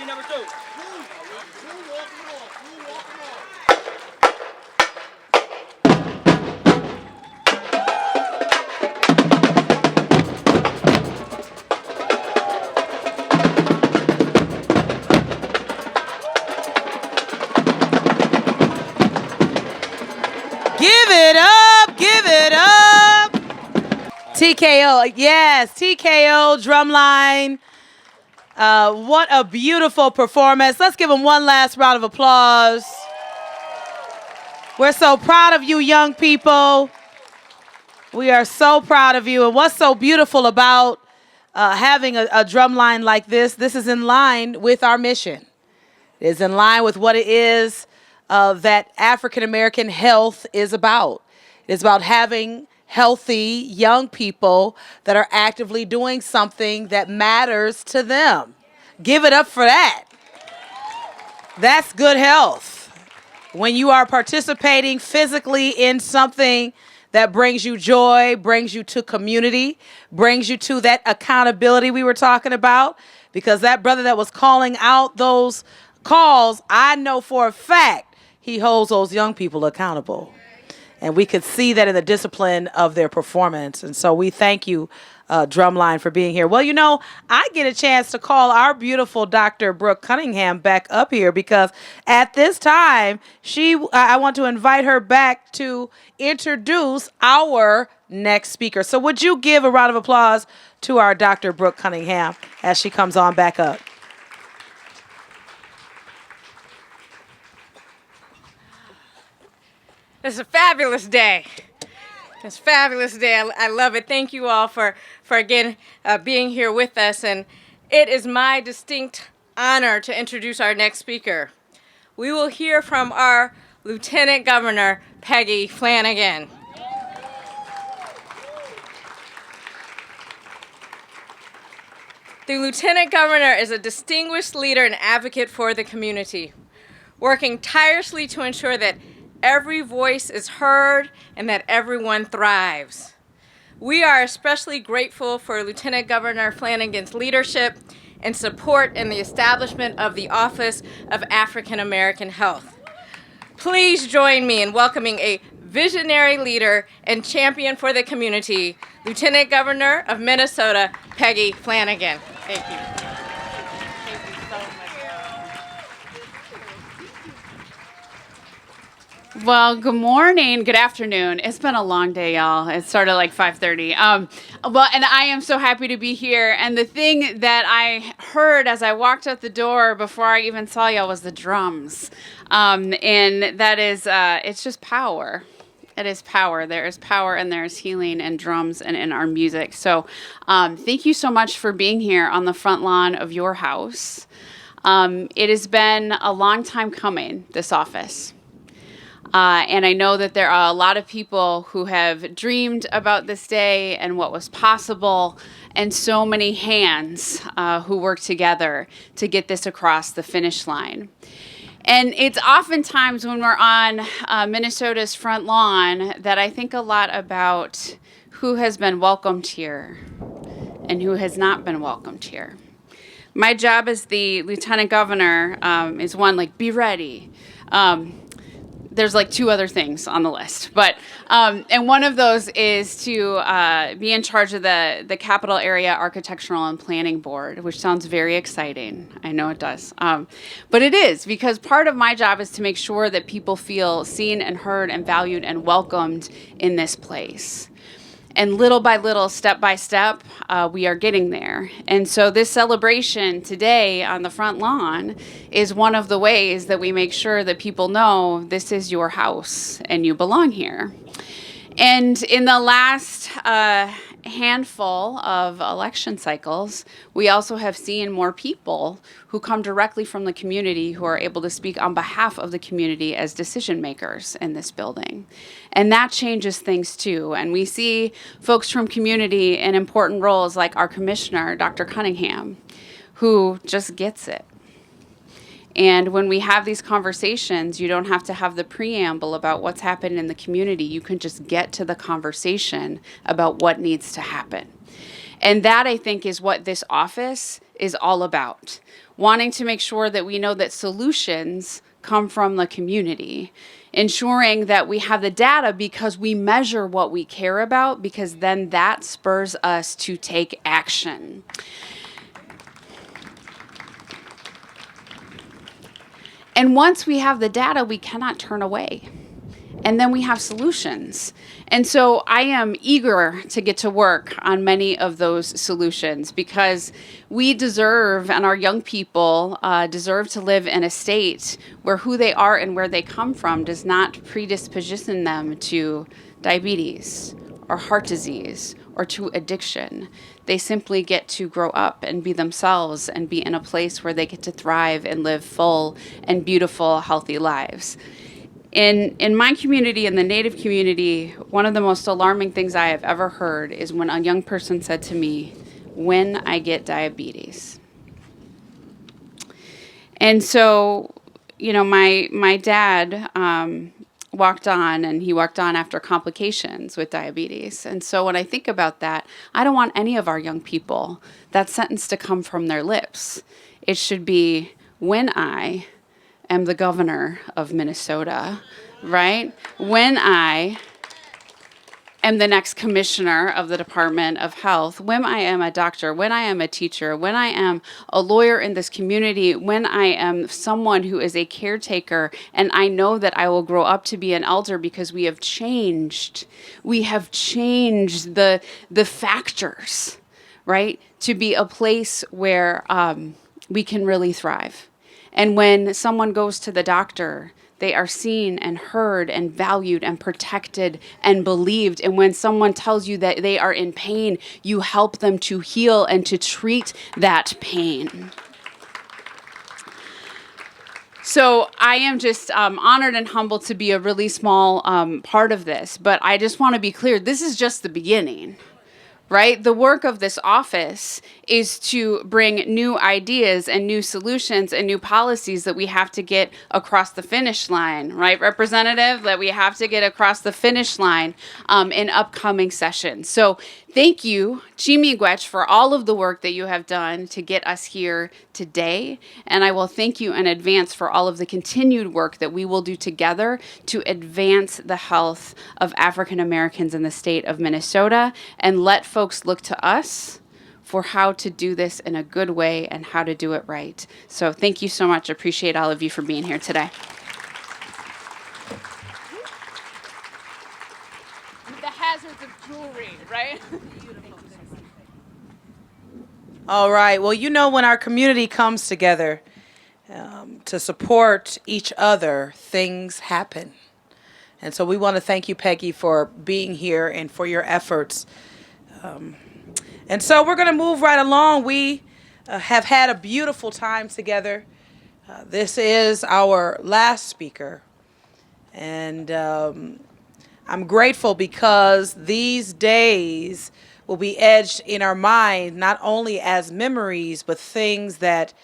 number 2. Give it up, give it up. TKO, yes, TKO, drumline. What a beautiful performance. Let's give them one last round of applause. We're so proud of you, young people. We are so proud of you. And what's so beautiful about having a drumline like this is in line with our mission. It is in line with what it is that African American health is about. It's about having healthy young people that are actively doing something that matters to them. Give it up for that. That's good health. When you are participating physically in something that brings you joy, brings you to community, brings you to that accountability we were talking about, because that brother that was calling out those calls, I know for a fact he holds those young people accountable. And we could see that in the discipline of their performance. And so we thank you, Drumline, for being here. Well, you know, I get a chance to call our beautiful Dr. Brooke Cunningham back up here because at this time, I want to invite her back to introduce our next speaker. So would you give a round of applause to our Dr. Brooke Cunningham as she comes on back up? It's a fabulous day. It's a fabulous day. I love it. Thank you all for again being here with us. And it is my distinct honor to introduce our next speaker. We will hear from our Lieutenant Governor, Peggy Flanagan. The Lieutenant Governor is a distinguished leader and advocate for the community, working tirelessly to ensure that every voice is heard and that everyone thrives. We are especially grateful for Lieutenant Governor Flanagan's leadership and support in the establishment of the Office of African American Health. Please join me in welcoming a visionary leader and champion for the community, Lieutenant Governor of Minnesota, Peggy Flanagan. Thank you. Well, good morning, good afternoon. It's been a long day, y'all. It started like 5:30. And I am so happy to be here. And the thing that I heard as I walked out the door before I even saw y'all was the drums. And that is, it's just power. It is power. There is power and there is healing in drums and in our music. So thank you so much for being here on the front lawn of your house. It has been a long time coming, this office. And I know that there are a lot of people who have dreamed about this day and what was possible, and so many hands who work together to get this across the finish line. And it's oftentimes when we're on Minnesota's front lawn that I think a lot about who has been welcomed here and who has not been welcomed here. My job as the Lieutenant Governor is one, like, be ready. There's like two other things on the list, but and one of those is to be in charge of the Capital Area Architectural and Planning Board, which sounds very exciting. I know it does, but it is, because part of my job is to make sure that people feel seen and heard and valued and welcomed in this place. And little by little, step by step, we are getting there. And so this celebration today on the front lawn is one of the ways that we make sure that people know this is your house and you belong here. And in the last handful of election cycles, we also have seen more people who come directly from the community who are able to speak on behalf of the community as decision makers in this building. And that changes things too. And we see folks from community in important roles like our commissioner, Dr. Cunningham, who just gets it. And when we have these conversations, you don't have to have the preamble about what's happened in the community. You can just get to the conversation about what needs to happen. And that, I think, is what this office is all about. Wanting to make sure that we know that solutions come from the community. Ensuring that we have the data because we measure what we care about, because then that spurs us to take action. And once we have the data, we cannot turn away. And then we have solutions. And so I am eager to get to work on many of those solutions, because we deserve, and our young people deserve, to live in a state where who they are and where they come from does not predisposition them to diabetes or heart disease or to addiction. They simply get to grow up and be themselves and be in a place where they get to thrive and live full and beautiful, healthy lives. In my community, in the Native community, one of the most alarming things I have ever heard is when a young person said to me, "When I get diabetes." And so, you know, my dad walked on, and he walked on after complications with diabetes. And so when I think about that, I don't want any of our young people, that sentence to come from their lips. It should be, "When I am the governor of Minnesota," right? When I am the next commissioner of the Department of Health, when I am a doctor, when I am a teacher, when I am a lawyer in this community, when I am someone who is a caretaker, and I know that I will grow up to be an elder because we have changed. We have changed the factors, right? To be a place where we can really thrive. And when someone goes to the doctor, they are seen and heard and valued and protected and believed. And when someone tells you that they are in pain, you help them to heal and to treat that pain. So I am just honored and humbled to be a really small part of this. But I just want to be clear, this is just the beginning. Right? The work of this office is to bring new ideas and new solutions and new policies that we have to get across the finish line, right, Representative? That we have to get across the finish line in upcoming sessions. So thank you, Chimigwech, for all of the work that you have done to get us here today. And I will thank you in advance for all of the continued work that we will do together to advance the health of African Americans in the state of Minnesota, and let folks look to us for how to do this in a good way and how to do it right. So thank you so much. I appreciate all of you for being here today. With the hazards of jewelry, right? All right. Well, you know, when our community comes together to support each other, things happen. And so we want to thank you, Peggy, for being here and for your efforts. And so we're going to move right along. We have had a beautiful time together. This is our last speaker. And I'm grateful because these days will be edged in our mind, not only as memories, but things that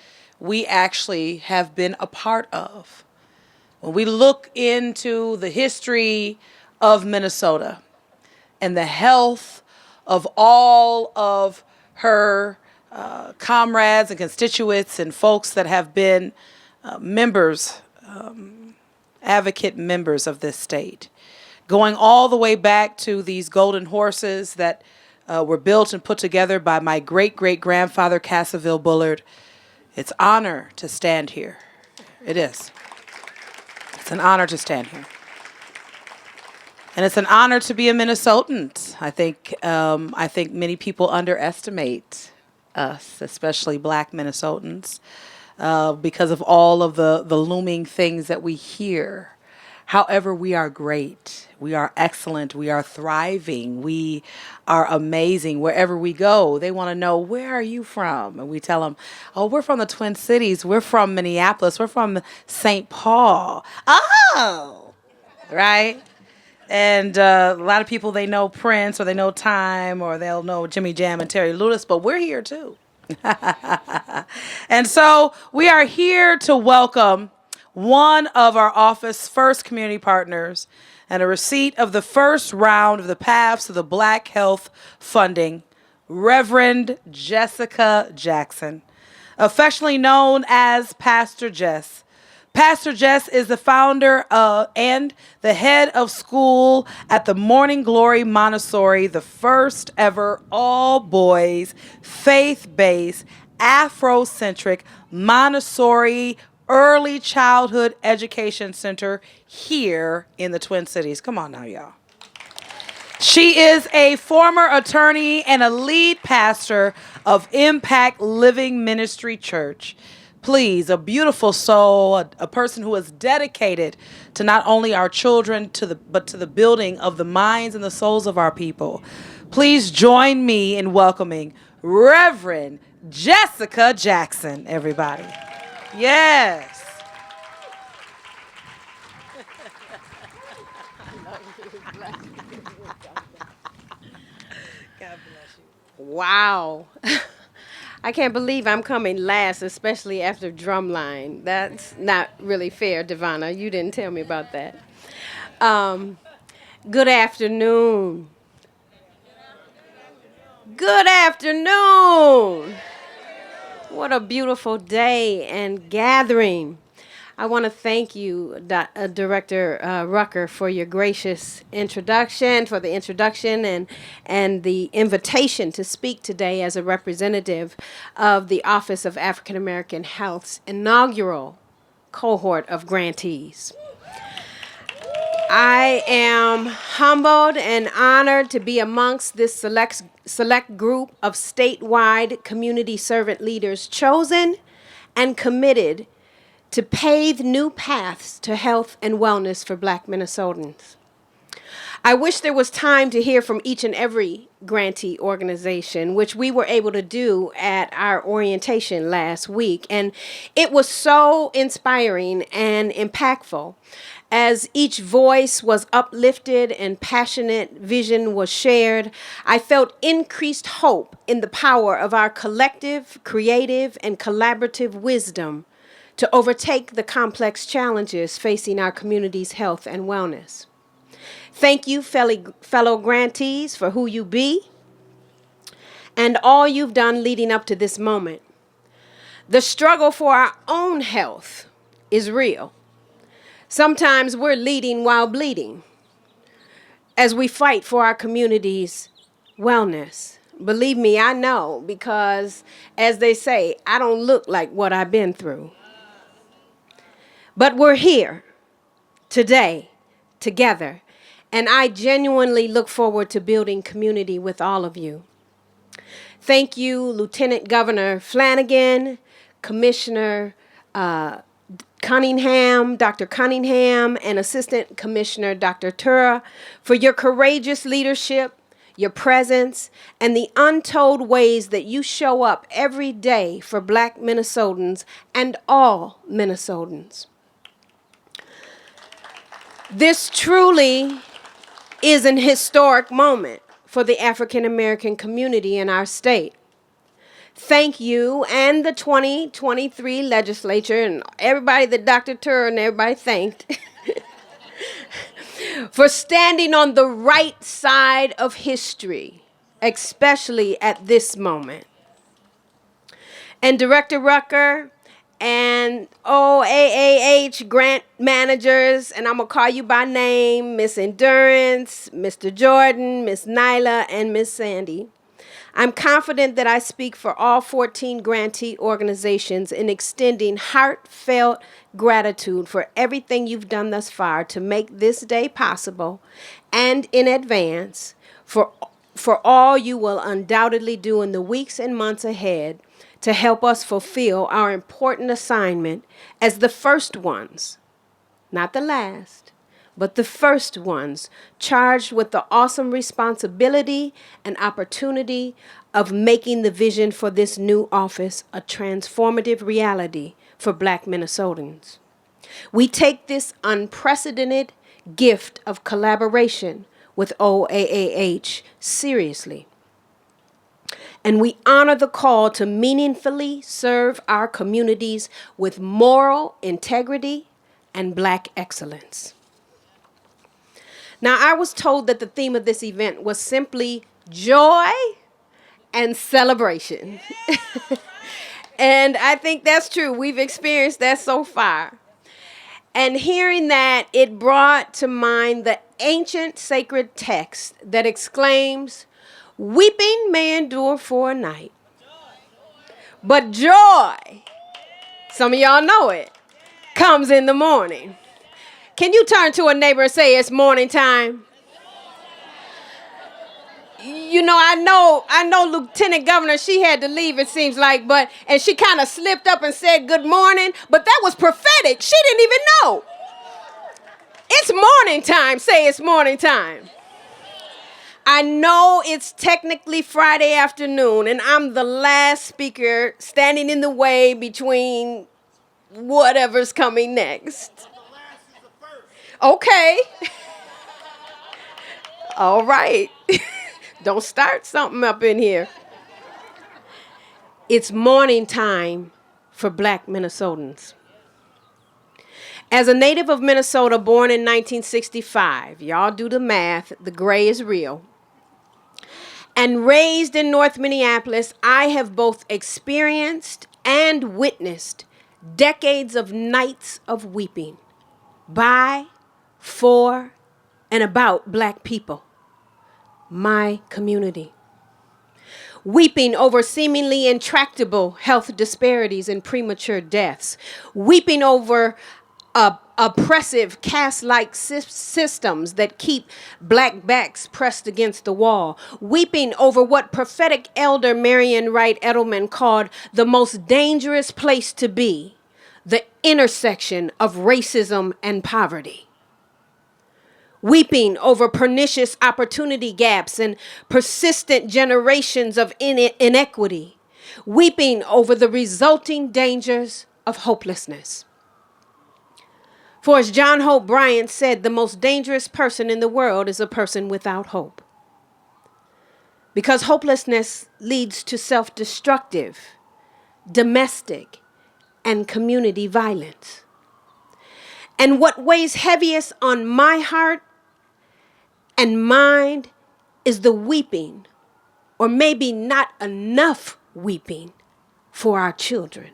we actually have been a part of. When we look into the history of Minnesota and the health of all of her comrades and constituents and folks that have been members, advocate members of this state, going all the way back to these golden horses that were built and put together by my great-great-grandfather, Cassaville Bullard. It's an honor to stand here. It is. It's an honor to stand here. And it's an honor to be a Minnesotan. I think many people underestimate us, especially Black Minnesotans, because of all of the looming things that we hear. However, we are great. We are excellent. We are thriving. We are amazing. Wherever we go, they want to know, where are you from? And we tell them, oh, we're from the Twin Cities. We're from Minneapolis. We're from St. Paul. Oh, right? And a lot of people, they know Prince or they know Time or they'll know Jimmy Jam and Terry Lewis, but we're here too. And so we are here to welcome one of our office's first community partners and a receipt of the first round of the Paths to the Black Health funding, Reverend Jessica Jackson. affectionately known as Pastor Jess. Pastor Jess is the founder and the head of school at the Morning Glory Montessori, the first ever all-boys, faith-based, Afrocentric Montessori early childhood education center here in the Twin Cities. Come on now, y'all. She is a former attorney and a lead pastor of Impact Living Ministry Church. Please, a beautiful soul, a person who is dedicated to not only our children, but to the building of the minds and the souls of our people. Please join me in welcoming Reverend Jessica Jackson, everybody. Yes. Wow. I can't believe I'm coming last, especially after Drumline. That's not really fair, Devana. You didn't tell me about that. Good afternoon. Good afternoon. What a beautiful day and gathering. I want to thank you, Director Rucker, for your gracious introduction, for the introduction and the invitation to speak today as a representative of the Office of African American Health's inaugural cohort of grantees. I am humbled and honored to be amongst this select group of statewide community servant leaders chosen and committed to pave new paths to health and wellness for Black Minnesotans. I wish there was time to hear from each and every grantee organization, which we were able to do at our orientation last week. And it was so inspiring and impactful. As each voice was uplifted and passionate vision was shared, I felt increased hope in the power of our collective, creative, and collaborative wisdom to overtake the complex challenges facing our community's health and wellness. Thank you, fellow grantees, for who you be and all you've done leading up to this moment. The struggle for our own health is real. Sometimes we're leading while bleeding as we fight for our community's wellness. Believe me, I know, because as they say, I don't look like what I've been through. But we're here today, together, and I genuinely look forward to building community with all of you. Thank you, Lieutenant Governor Flanagan, Commissioner Cunningham, Dr. Cunningham, and Assistant Commissioner Dr. Tura, for your courageous leadership, your presence, and the untold ways that you show up every day for Black Minnesotans and all Minnesotans. This truly is an historic moment for the African American community in our state. Thank you and the 2023 legislature and everybody that Dr. Tura and everybody thanked for standing on the right side of history, especially at this moment. And Director Rucker and OAAH grant managers, and I'm going to call you by name, Miss Endurance, Mr. Jordan, Miss Nyla, and Miss Sandy. I'm confident that I speak for all 14 grantee organizations in extending heartfelt gratitude for everything you've done thus far to make this day possible, and in advance for all you will undoubtedly do in the weeks and months ahead to help us fulfill our important assignment as the first ones, not the last, but the first ones charged with the awesome responsibility and opportunity of making the vision for this new office a transformative reality for Black Minnesotans. We take this unprecedented gift of collaboration with OAAH seriously. And we honor the call to meaningfully serve our communities with moral integrity and Black excellence. Now, I was told that the theme of this event was simply joy and celebration. And I think that's true. We've experienced that so far. And hearing that, it brought to mind the ancient sacred text that exclaims, weeping may endure for a night, but joy, some of y'all know it, comes in the morning. Can you turn to a neighbor and say it's morning time? You know, I know Lieutenant Governor, she had to leave, it seems like, and she kind of slipped up and said good morning, but that was prophetic. She didn't even know. It's morning time. Say it's morning time. I know it's technically Friday afternoon, and I'm the last speaker standing in the way between whatever's coming next. Okay. All right. Don't start something up in here. It's morning time for Black Minnesotans. As a native of Minnesota, born in 1965, y'all do the math, the gray is real, and raised in North Minneapolis, I have both experienced and witnessed decades of nights of weeping by, for, and about Black people. My community. Weeping over seemingly intractable health disparities and premature deaths. Weeping over oppressive caste-like systems that keep Black backs pressed against the wall. Weeping over what prophetic elder Marion Wright Edelman called the most dangerous place to be, the intersection of racism and poverty. Weeping over pernicious opportunity gaps and persistent generations of inequity. Weeping over the resulting dangers of hopelessness. For as John Hope Bryant said, the most dangerous person in the world is a person without hope. Because hopelessness leads to self-destructive, domestic, and community violence. And what weighs heaviest on my heart and mind is the weeping, or maybe not enough weeping, for our children.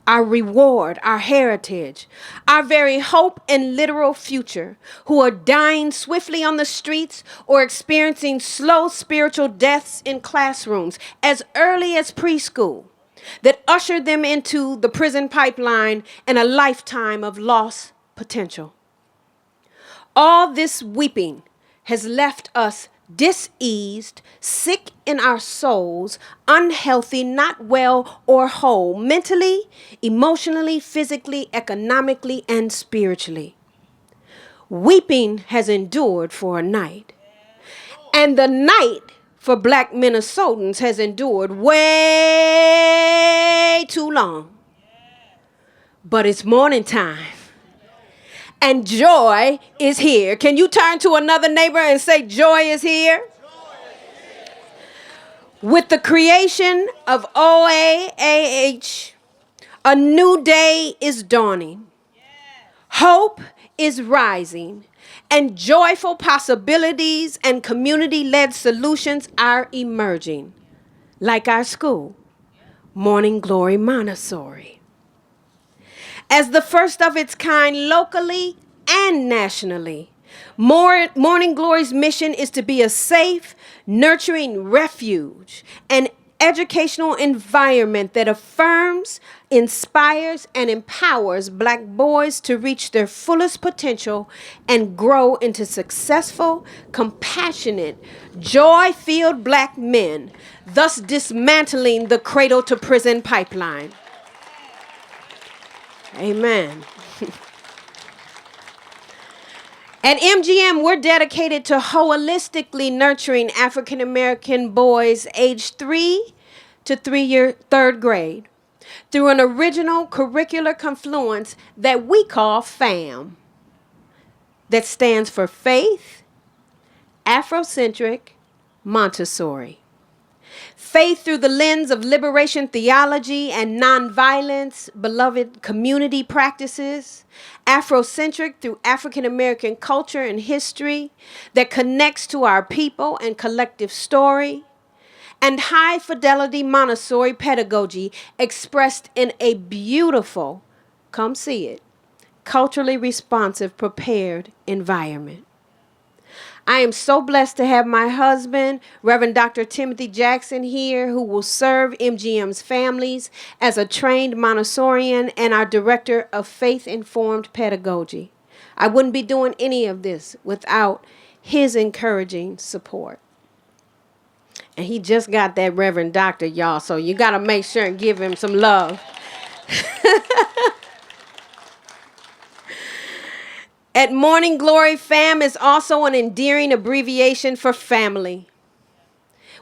Our reward, our heritage, our very hope and literal future, who are dying swiftly on the streets or experiencing slow spiritual deaths in classrooms as early as preschool, that ushered them into the prison pipeline and a lifetime of lost potential. All this weeping has left us diseased, sick in our souls, unhealthy, not well or whole, mentally, emotionally, physically, economically, and spiritually. Weeping has endured for a night. And the night for Black Minnesotans has endured way too long. But it's morning time. And joy is here. Can you turn to another neighbor and say, joy is here? With the creation of OAAH, a new day is dawning. Hope is rising, and joyful possibilities and community-led solutions are emerging, like our school, Morning Glory Montessori. As the first of its kind locally and nationally, Morning Glory's mission is to be a safe, nurturing refuge, an educational environment that affirms, inspires, and empowers Black boys to reach their fullest potential and grow into successful, compassionate, joy-filled Black men, thus dismantling the cradle-to-prison pipeline. Amen. At MGM, we're dedicated to holistically nurturing African American boys aged 3 to 3rd grade through an original curricular confluence that we call FAM, that stands for Faith, Afrocentric, Montessori. Faith through the lens of liberation theology and nonviolence, beloved community practices. Afrocentric through African American culture and history that connects to our people and collective story. and high fidelity Montessori pedagogy expressed in a beautiful, come see it, culturally responsive, prepared environment. I am so blessed to have my husband, Reverend Dr. Timothy Jackson, here, who will serve MGM's families as a trained Montessorian and our director of faith-informed pedagogy. I wouldn't be doing any of this without his encouraging support. And he just got that Reverend Doctor, y'all, so you got to make sure and give him some love. At Morning Glory, FAM is also an endearing abbreviation for family.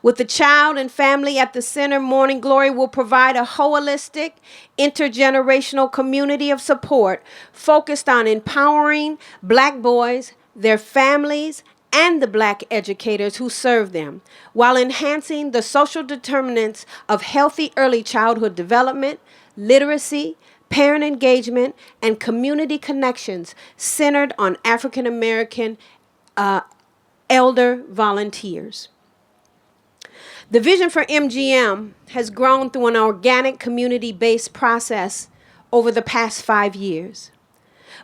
With the child and family at the center, Morning Glory will provide a holistic, intergenerational community of support focused on empowering Black boys, their families, and the Black educators who serve them, while enhancing the social determinants of healthy early childhood development, literacy, parent engagement, and community connections centered on African American elder volunteers. The vision for MGM has grown through an organic community-based process over the past 5 years.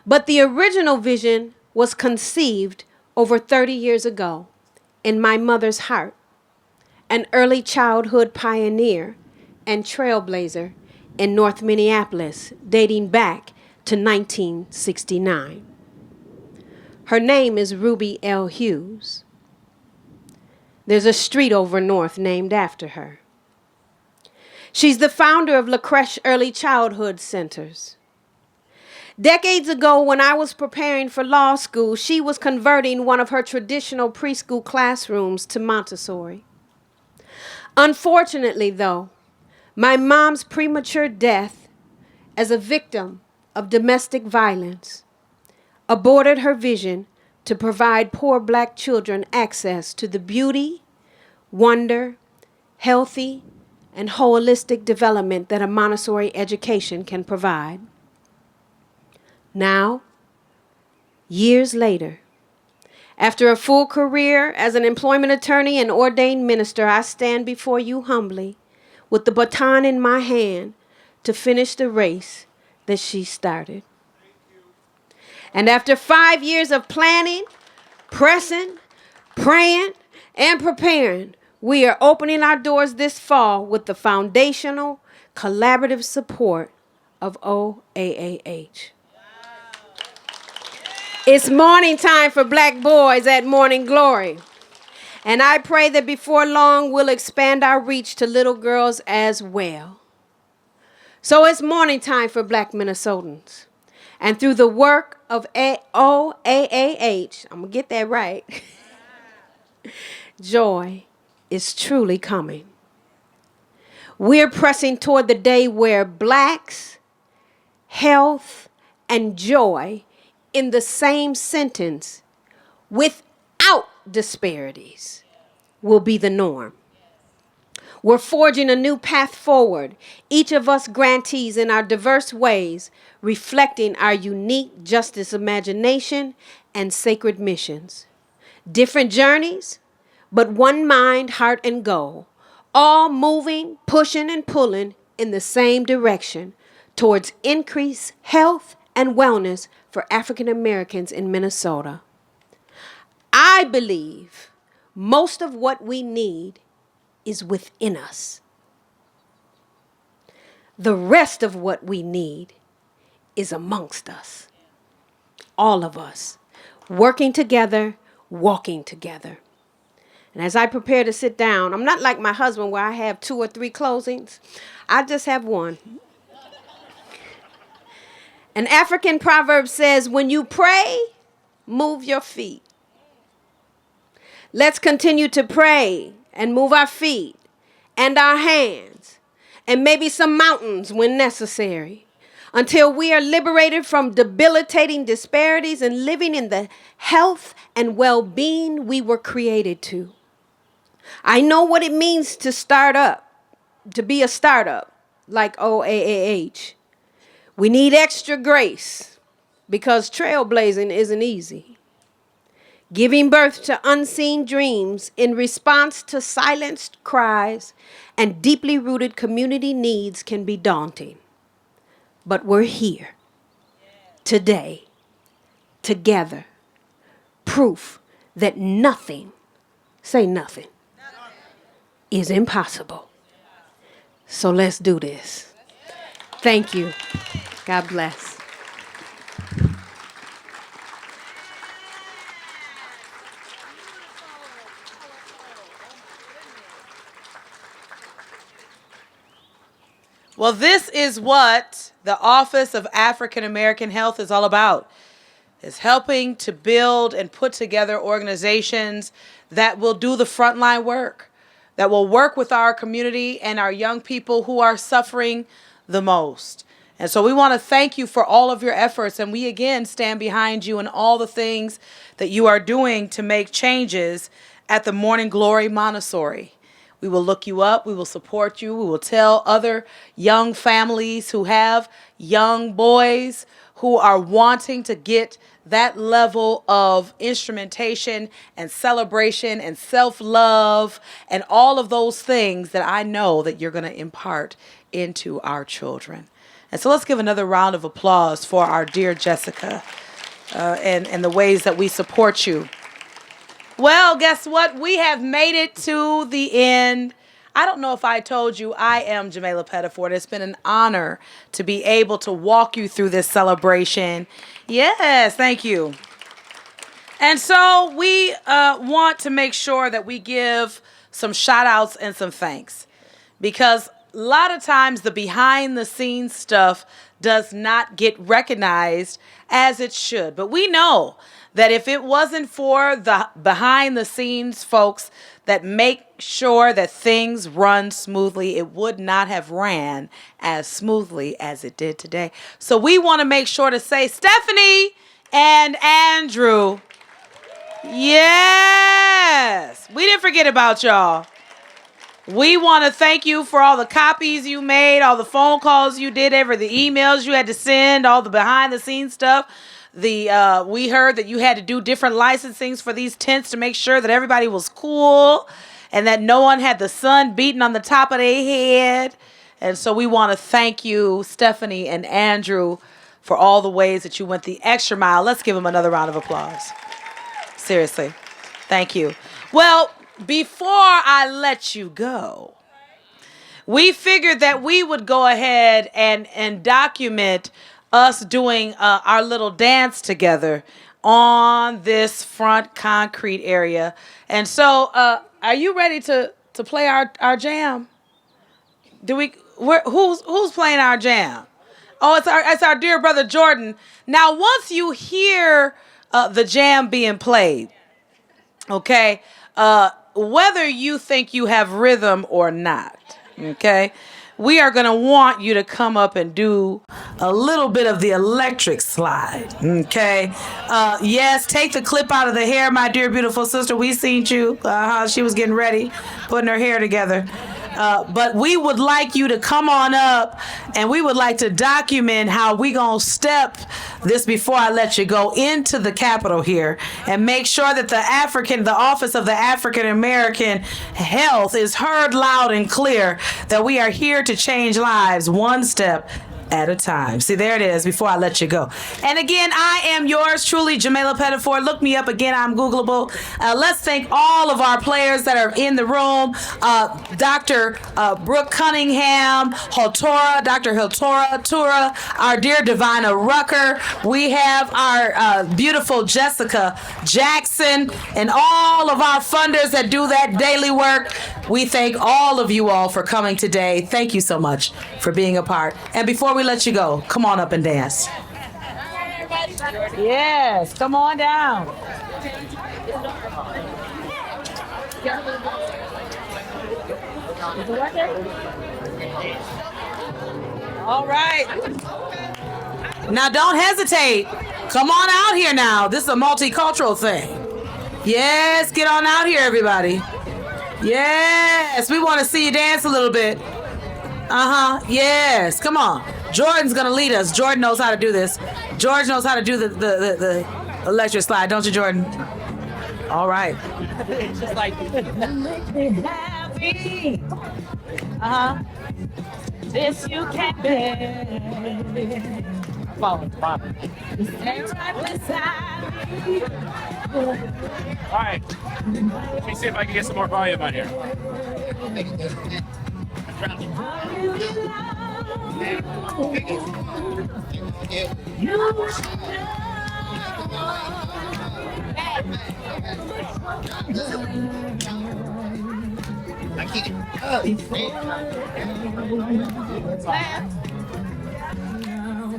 But the original vision was conceived over 30 years ago in my mother's heart, an early childhood pioneer and trailblazer in North Minneapolis, dating back to 1969. Her name is Ruby L. Hughes. There's a street over north named after her. She's the founder of La Crèche Early Childhood Centers. Decades ago, when I was preparing for law school, she was converting one of her traditional preschool classrooms to Montessori. Unfortunately, though, my mom's premature death as a victim of domestic violence aborted her vision to provide poor Black children access to the beauty, wonder, healthy, and holistic development that a Montessori education can provide. Now, years later, after a full career as an employment attorney and ordained minister, I stand before you humbly with the baton in my hand to finish the race that she started. And after 5 years of planning, pressing, praying, and preparing, we are opening our doors this fall with the foundational, collaborative support of OAAH. It's morning time for Black boys at Morning Glory. And I pray that before long, we'll expand our reach to little girls as well. So it's morning time for Black Minnesotans. And through the work of OAAH, I'm going to get that right, joy is truly coming. We're pressing toward the day where Blacks, health, and joy in the same sentence without disparities will be the norm. We're forging a new path forward, each of us grantees in our diverse ways, reflecting our unique justice imagination and sacred missions. Different journeys, but one mind, heart, and goal, all moving, pushing, and pulling in the same direction towards increased health and wellness for African Americans in Minnesota. I believe most of what we need is within us. The rest of what we need is amongst us. All of us, working together, walking together. And as I prepare to sit down, I'm not like my husband where I have 2 or 3 closings. I just have one. An African proverb says, when you pray, move your feet. Let's continue to pray and move our feet and our hands and maybe some mountains when necessary until we are liberated from debilitating disparities and living in the health and well-being we were created to. I know what it means to start up, to be a startup like OAAH. We need extra grace because trailblazing isn't easy. Giving birth to unseen dreams in response to silenced cries and deeply rooted community needs can be daunting. But we're here today, together, proof that nothing, say nothing, is impossible. So let's do this. Thank you. God bless. Well, this is what the Office of African American Health is all about. It's helping to build and put together organizations that will do the frontline work, that will work with our community and our young people who are suffering the most. And so we want to thank you for all of your efforts. And we, again, stand behind you in all the things that you are doing to make changes at the Morning Glory Montessori. We will look you up. We will support you. We will tell other young families who have young boys who are wanting to get that level of instrumentation and celebration and self-love and all of those things that I know that you're going to impart into our children. And so let's give another round of applause for our dear Jessica and the ways that we support you. Well, guess what? We have made it to the end. I don't know if I told you, I am Jamela Pettiford. It's been an honor to be able to walk you through this celebration. Yes, thank you. And so we want to make sure that we give some shout outs and some thanks, because a lot of times the behind the scenes stuff does not get recognized as it should. But we know that if it wasn't for the behind the scenes folks that make sure that things run smoothly, it would not have ran as smoothly as it did today. So we want to make sure to say, Stephanie and Andrew, yes, we didn't forget about y'all. We want to thank you for all the copies you made, all the phone calls you did, the emails you had to send, all the behind the scenes stuff. We heard that you had to do different licensings for these tents to make sure that everybody was cool and that no one had the sun beating on the top of their head. And so we want to thank you, Stephanie and Andrew, for all the ways that you went the extra mile. Let's give them another round of applause. Seriously. Thank you. Well, before I let you go, we figured that we would go ahead and document us doing our little dance together on this front concrete area. And so are you ready to play our jam? Who's playing our jam? Oh, it's our dear brother Jordan. Now, once you hear the jam being played, okay, whether you think you have rhythm or not, okay, we are going to want you to come up and do a little bit of the electric slide, okay? Yes, take the clip out of the hair, my dear beautiful sister. We seen you. She was getting ready, putting her hair together. But we would like you to come on up, and we would like to document how we gonna step this before I let you go into the Capitol here and make sure that the Office of the African American Health is heard loud and clear, that we are here to change lives one step at a time. See, there it is, before I let you go. And again, I am yours truly, Jamela Pettiford. Look me up again. I'm Googleable. Let's thank all of our players that are in the room. Dr. Brooke Cunningham, Dr. Tura, our dear Divina Rucker. We have our beautiful Jessica Jackson and all of our funders that do that daily work. We thank all of you all for coming today. Thank you so much for being a part. And before we let you go, come on up and dance. Yes, come on down. All right. Now don't hesitate. Come on out here now. This is a multicultural thing. Yes, get on out here, everybody. Yes, we want to see you dance a little bit. Yes, come on. Jordan's gonna lead us. Jordan knows how to do this. George knows how to do the electric slide, don't you, Jordan? All right. It's just like happy. This you can bear. Follow the bottom. Stay right beside me. All right. Let me see if I can get some more volume on here.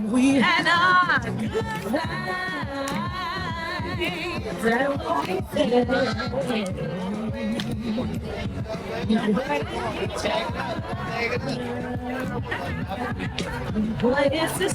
We had a what is this?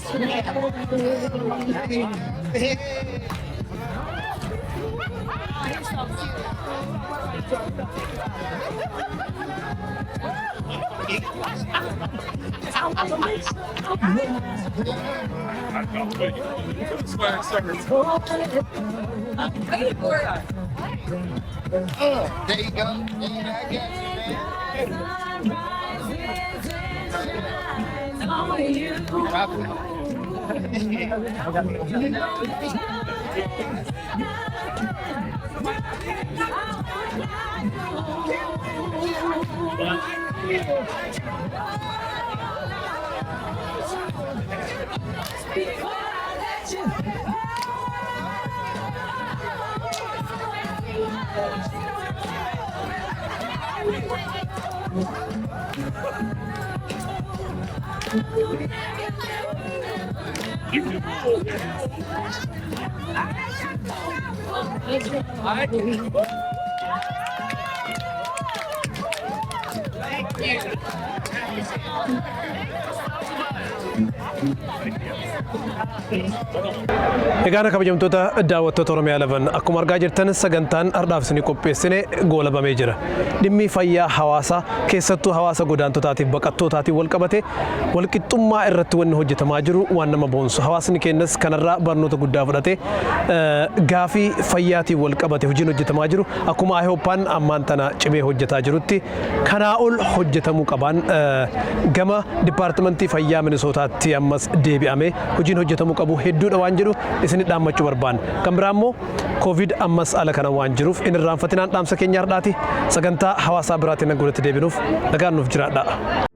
There you go. Egaan kabajamtoota daawwattoota OROMIA11 akkuma argaa jirtan sagantaan ardhaafsanii qopheessine goolabamee jira. Dhimmi fayyaa hawaasaa keessattuu hawaasa godaantotaatiif baqattootaatiif wal qabate walqixxummaa irratti wanni hojjetamaa jiru waan nama boonsu. Hawaasni keenyas kanarraa barnoota guddaa fudhate gaafii fayyaatiin wal qabate hojiin hojjetamaa jiru akkuma Ayooppaan ammaan tana cimee hojjetaa jirutti kanaa ol hojjetamuu qaban gama dipaartimentii fayyaa Minisootaatti ammas deebi'ame hojiin hojjetamuu qabu hedduudha waan jiru isin dhaammachuu barbaan. Kan biraa immoo COVID ammas ala kana waan jiruuf inni irraanfatinaan dhaamsa keenya hardhaati sagantaa hawaasaa biraatiin nagurratti deebinuuf nagaan nuuf jiraadha.